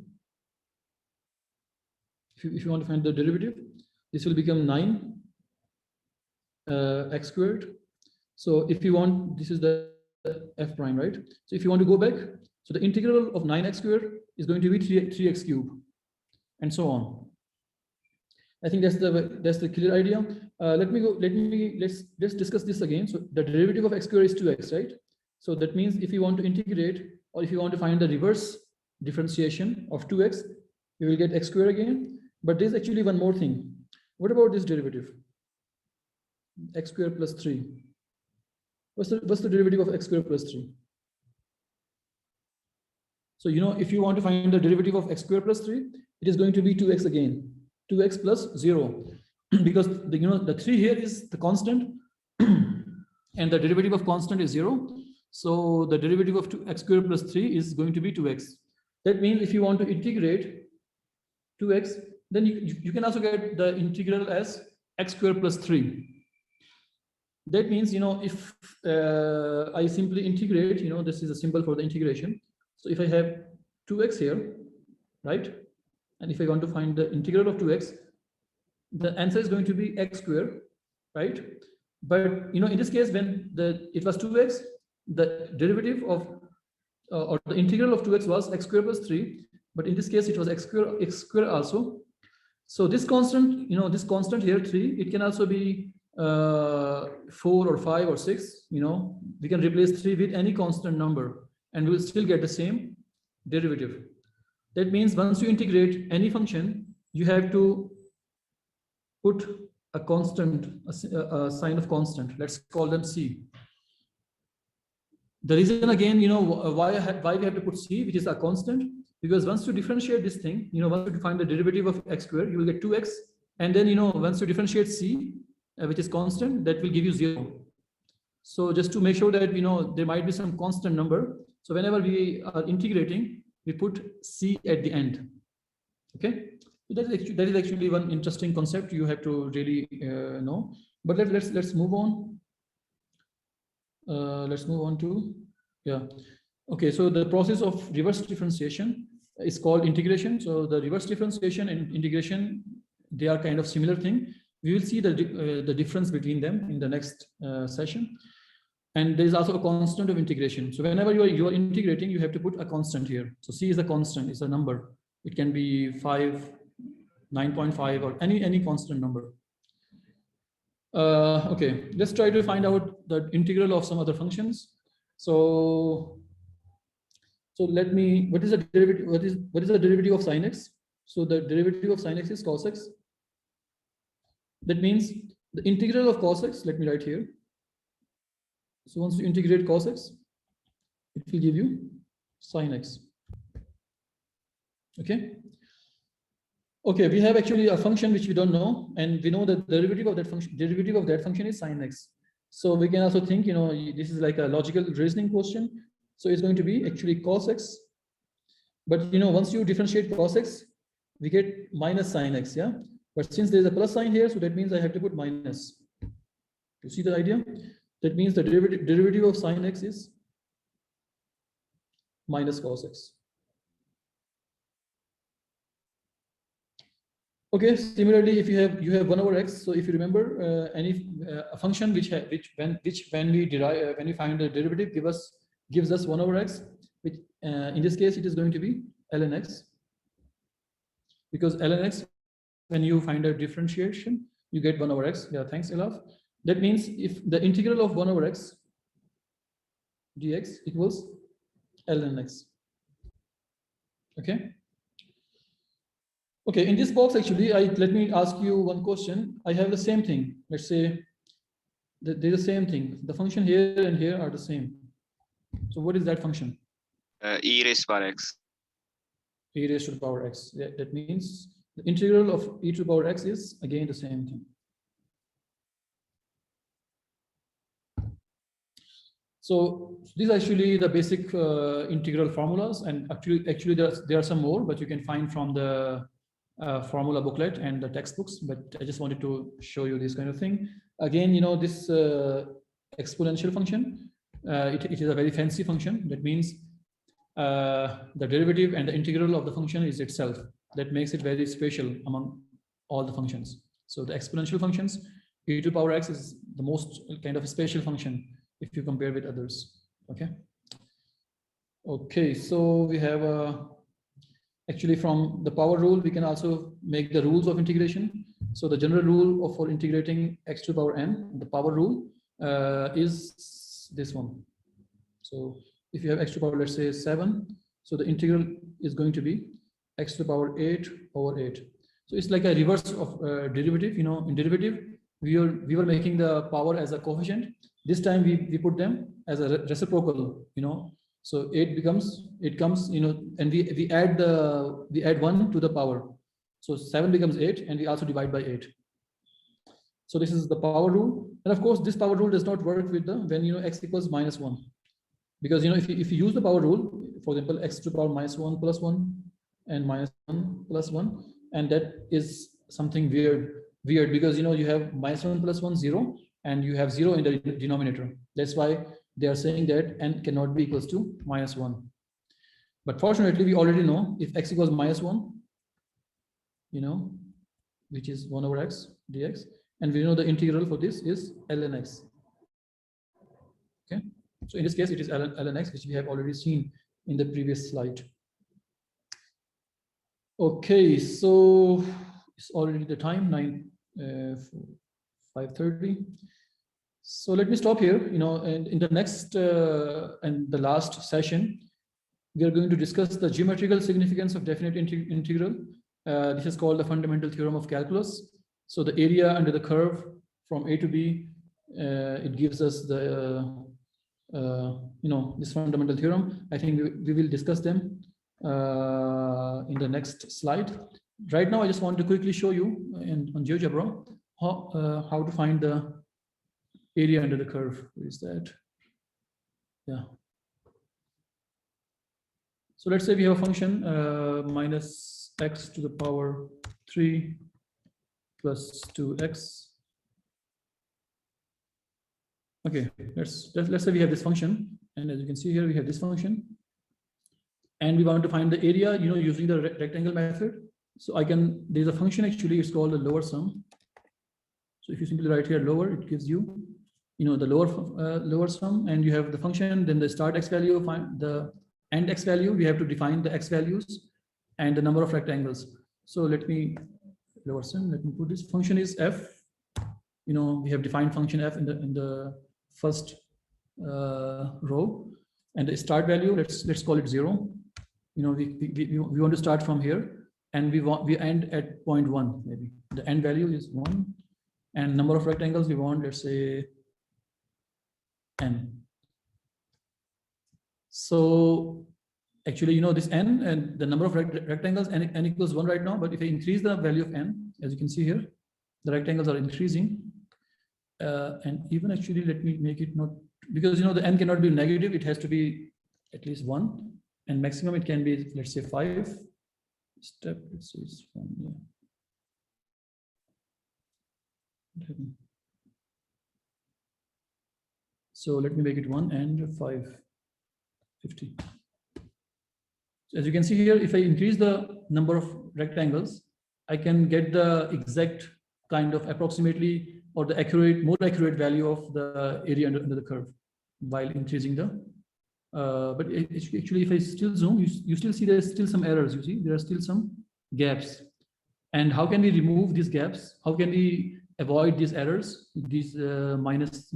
If you want to find the derivative, this will become 9 x squared. So if you want, this is the f prime, right? So if you want to go back, so the integral of 9x squared is going to be 3x cubed, and so on. I think that's the clear idea. Let's discuss this again. So the derivative of x squared is 2x, right? So that means if you want to integrate, or if you want to find the reverse differentiation of 2x, you will get x squared again. But there's actually one more thing. What about this derivative? X squared plus 3. What's the derivative of x squared plus 3? So, if you want to find the derivative of x squared plus 3, it is going to be 2x again. 2x plus 0. Because the 3 here is the constant, and the derivative of constant is 0. So the derivative of x squared plus 3 is going to be 2x. That means if you want to integrate 2x, then you can also get the integral as x squared plus 3. That means, if I simply integrate, this is a symbol for the integration. So if I have 2x here, right? And if I want to find the integral of 2x, the answer is going to be x squared, right? But, in this case, when it was 2x, the derivative of, or the integral of 2x was x squared plus 3. But in this case, it was x squared also. So this constant, this constant here, 3, it can also be 4 or 5 or 6. We can replace 3 with any constant number, and we'll still get the same derivative. That means once you integrate any function, you have to put a constant, a sign of constant. Let's call them c. The reason again, why we have to put c, which is a constant, because once you differentiate this thing, once you find the derivative of x squared, you will get 2x, and then once you differentiate c, which is constant, that will give you 0. So just to make sure that there might be some constant number, so whenever we are integrating, we put c at the end. Okay, so that is actually one interesting concept you have to really know. But let's move on. Let's move on to okay. So the process of reverse differentiation is called integration. So the reverse differentiation and integration, they are kind of similar thing. We will see the difference between them in the next session. And there is also a constant of integration. So whenever you are integrating, you have to put a constant here. So c is a constant, it's a number. It can be 5, 9.5, or any constant number. Okay, let's try to find out the integral of some other functions. So let me, what is the derivative? What is the derivative of sin x? So the derivative of sin x is cos x. That means the integral of cos x, let me write here. So once you integrate cos x, it will give you sin x. Okay. Okay, we have actually a function which we don't know, and we know that the derivative of that function is sin x. So we can also think, you know, this is like a logical reasoning question. So it's going to be actually cos x. But you know, once you differentiate cos x, we get minus sin x, yeah. But since there's a plus sign here, so that means I have to put minus. You see the idea? That means the derivative of sin x is minus cos x. Okay, similarly, if you have 1 over x, so if you remember a function which when we find the derivative gives us 1 over x, which in this case it is going to be ln x, because ln x, when you find a differentiation, you get 1 over x. Yeah, thanks, Elaf. That means if the integral of 1 over x dx equals ln x. Okay. Okay, in this box, actually, let me ask you one question. I have the same thing. Let's say that they're the same thing. The function here and here are the same. So what is that function? E raised to power x. E raised to the power x. That means the integral of e to the power x is again the same thing. So these are actually the basic integral formulas, and actually there are some more, but you can find from the formula booklet and the textbooks. But I just wanted to show you this kind of thing. Again, you know, this exponential function, it is a very fancy function. That means the derivative and the integral of the function is itself. That makes it very special among all the functions. So the exponential functions, e to the power x is the most kind of special function if you compare with others. Okay. Okay, so we have actually from the power rule, we can also make the rules of integration. So the general rule for integrating x to the power n, the power rule is this one. So if you have x to the power, let's say 7, so the integral is going to be x to the power 8 over 8. So it's like a reverse of derivative. You know, in derivative, we were making the power as a coefficient. This time we put them as a reciprocal, you know. So it comes, you know, and we add 1 to the power. So 7 becomes 8, and we also divide by 8. So this is the power rule. And of course, this power rule does not work with the when, you know, x equals -1. Because, you know, if you use the power rule, for example, x to the power -1 plus 1 and -1 plus 1, and that is something weird, because, you know, you have -1 plus 1, 0, and you have 0 in the denominator. That's why they are saying that n cannot be equals to -1. But fortunately, we already know if x equals -1, you know, which is 1 over x dx, and we know the integral for this is ln x. Okay, so in this case, it is ln x, which we have already seen in the previous slide. Okay, so it's already the time, 5:30. So let me stop here, you know, and in the next and the last session, we are going to discuss the geometrical significance of definite integral. This is called the fundamental theorem of calculus. So the area under the curve from A to B, it gives us the, you know, this fundamental theorem. I think we will discuss them in the next slide. Right now, I just want to quickly show you on GeoGebra how to find the area under the curve. Where is that? Yeah. So let's say we have a function minus x to the power 3 plus 2x. Okay, let's say we have this function, and as you can see here, we have this function, and we want to find the area, you know, using the rectangle method. So there's a function actually, it's called the lower sum. So if you simply write here lower, it gives you, you know, the lower sum, and you have the function, then the start x value, find the end x value. We have to define the x values and the number of rectangles. So let me lower sum. Let me put this function is f. You know, we have defined function f in the first row, and the start value, let's call it 0. You know, we want to start from here, and we end at 0.1. Maybe the end value is 1, and number of rectangles we want, let's say n. So actually, this n and the number of rectangles n equals 1 right now. But if I increase the value of n, as you can see here, the rectangles are increasing. And even actually, let me make it not, because the n cannot be negative, it has to be at least 1, and maximum it can be, let's say 5. Step, let's say it's 1, yeah. So let me make it 1 and 550. So as you can see here, if I increase the number of rectangles, I can get the exact kind of approximately or the more accurate value of the area under the curve while increasing the. But actually, if I still zoom, you still see there's still some errors. You see there are still some gaps. And how can we remove these gaps? How can we avoid these errors? These minus,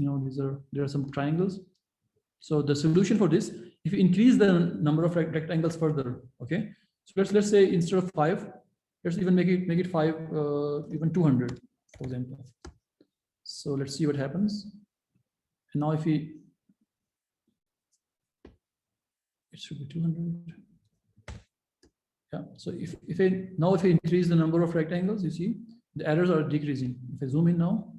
there are some triangles. So the solution for this, if you increase the number of rectangles further, okay. So let's say instead of 5, let's even make it 5, even 200, for example. So let's see what happens. And now if it should be 200. Yeah. So if I increase the number of rectangles, you see the errors are decreasing. If I zoom in now,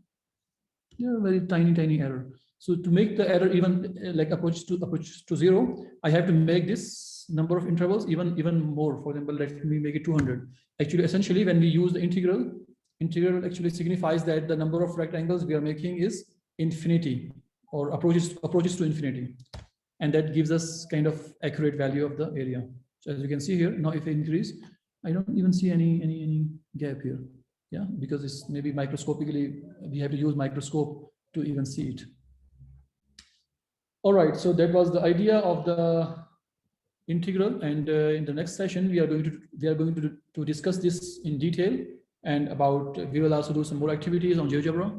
there are very tiny error. So to make the error even like approach to 0, I have to make this number of intervals even more. For example, let me make it 200. Actually, essentially, when we use the integral actually signifies that the number of rectangles we are making is infinity or approaches to infinity, and that gives us kind of accurate value of the area. So as you can see here, now if I increase, I don't even see any gap here. Yeah, because it's maybe microscopically, we have to use microscope to even see it. All right, so that was the idea of the integral, and in the next session we are going to discuss this in detail, and we will also do some more activities on GeoGebra,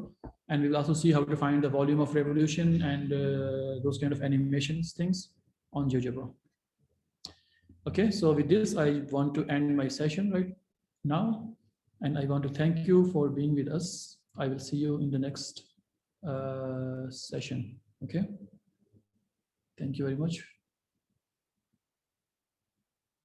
and we will also see how to find the volume of revolution and those kind of animations things on GeoGebra. Okay, so with this, I want to end my session right now, and I want to thank you for being with us. I will see you in the next session. Okay, thank you very much.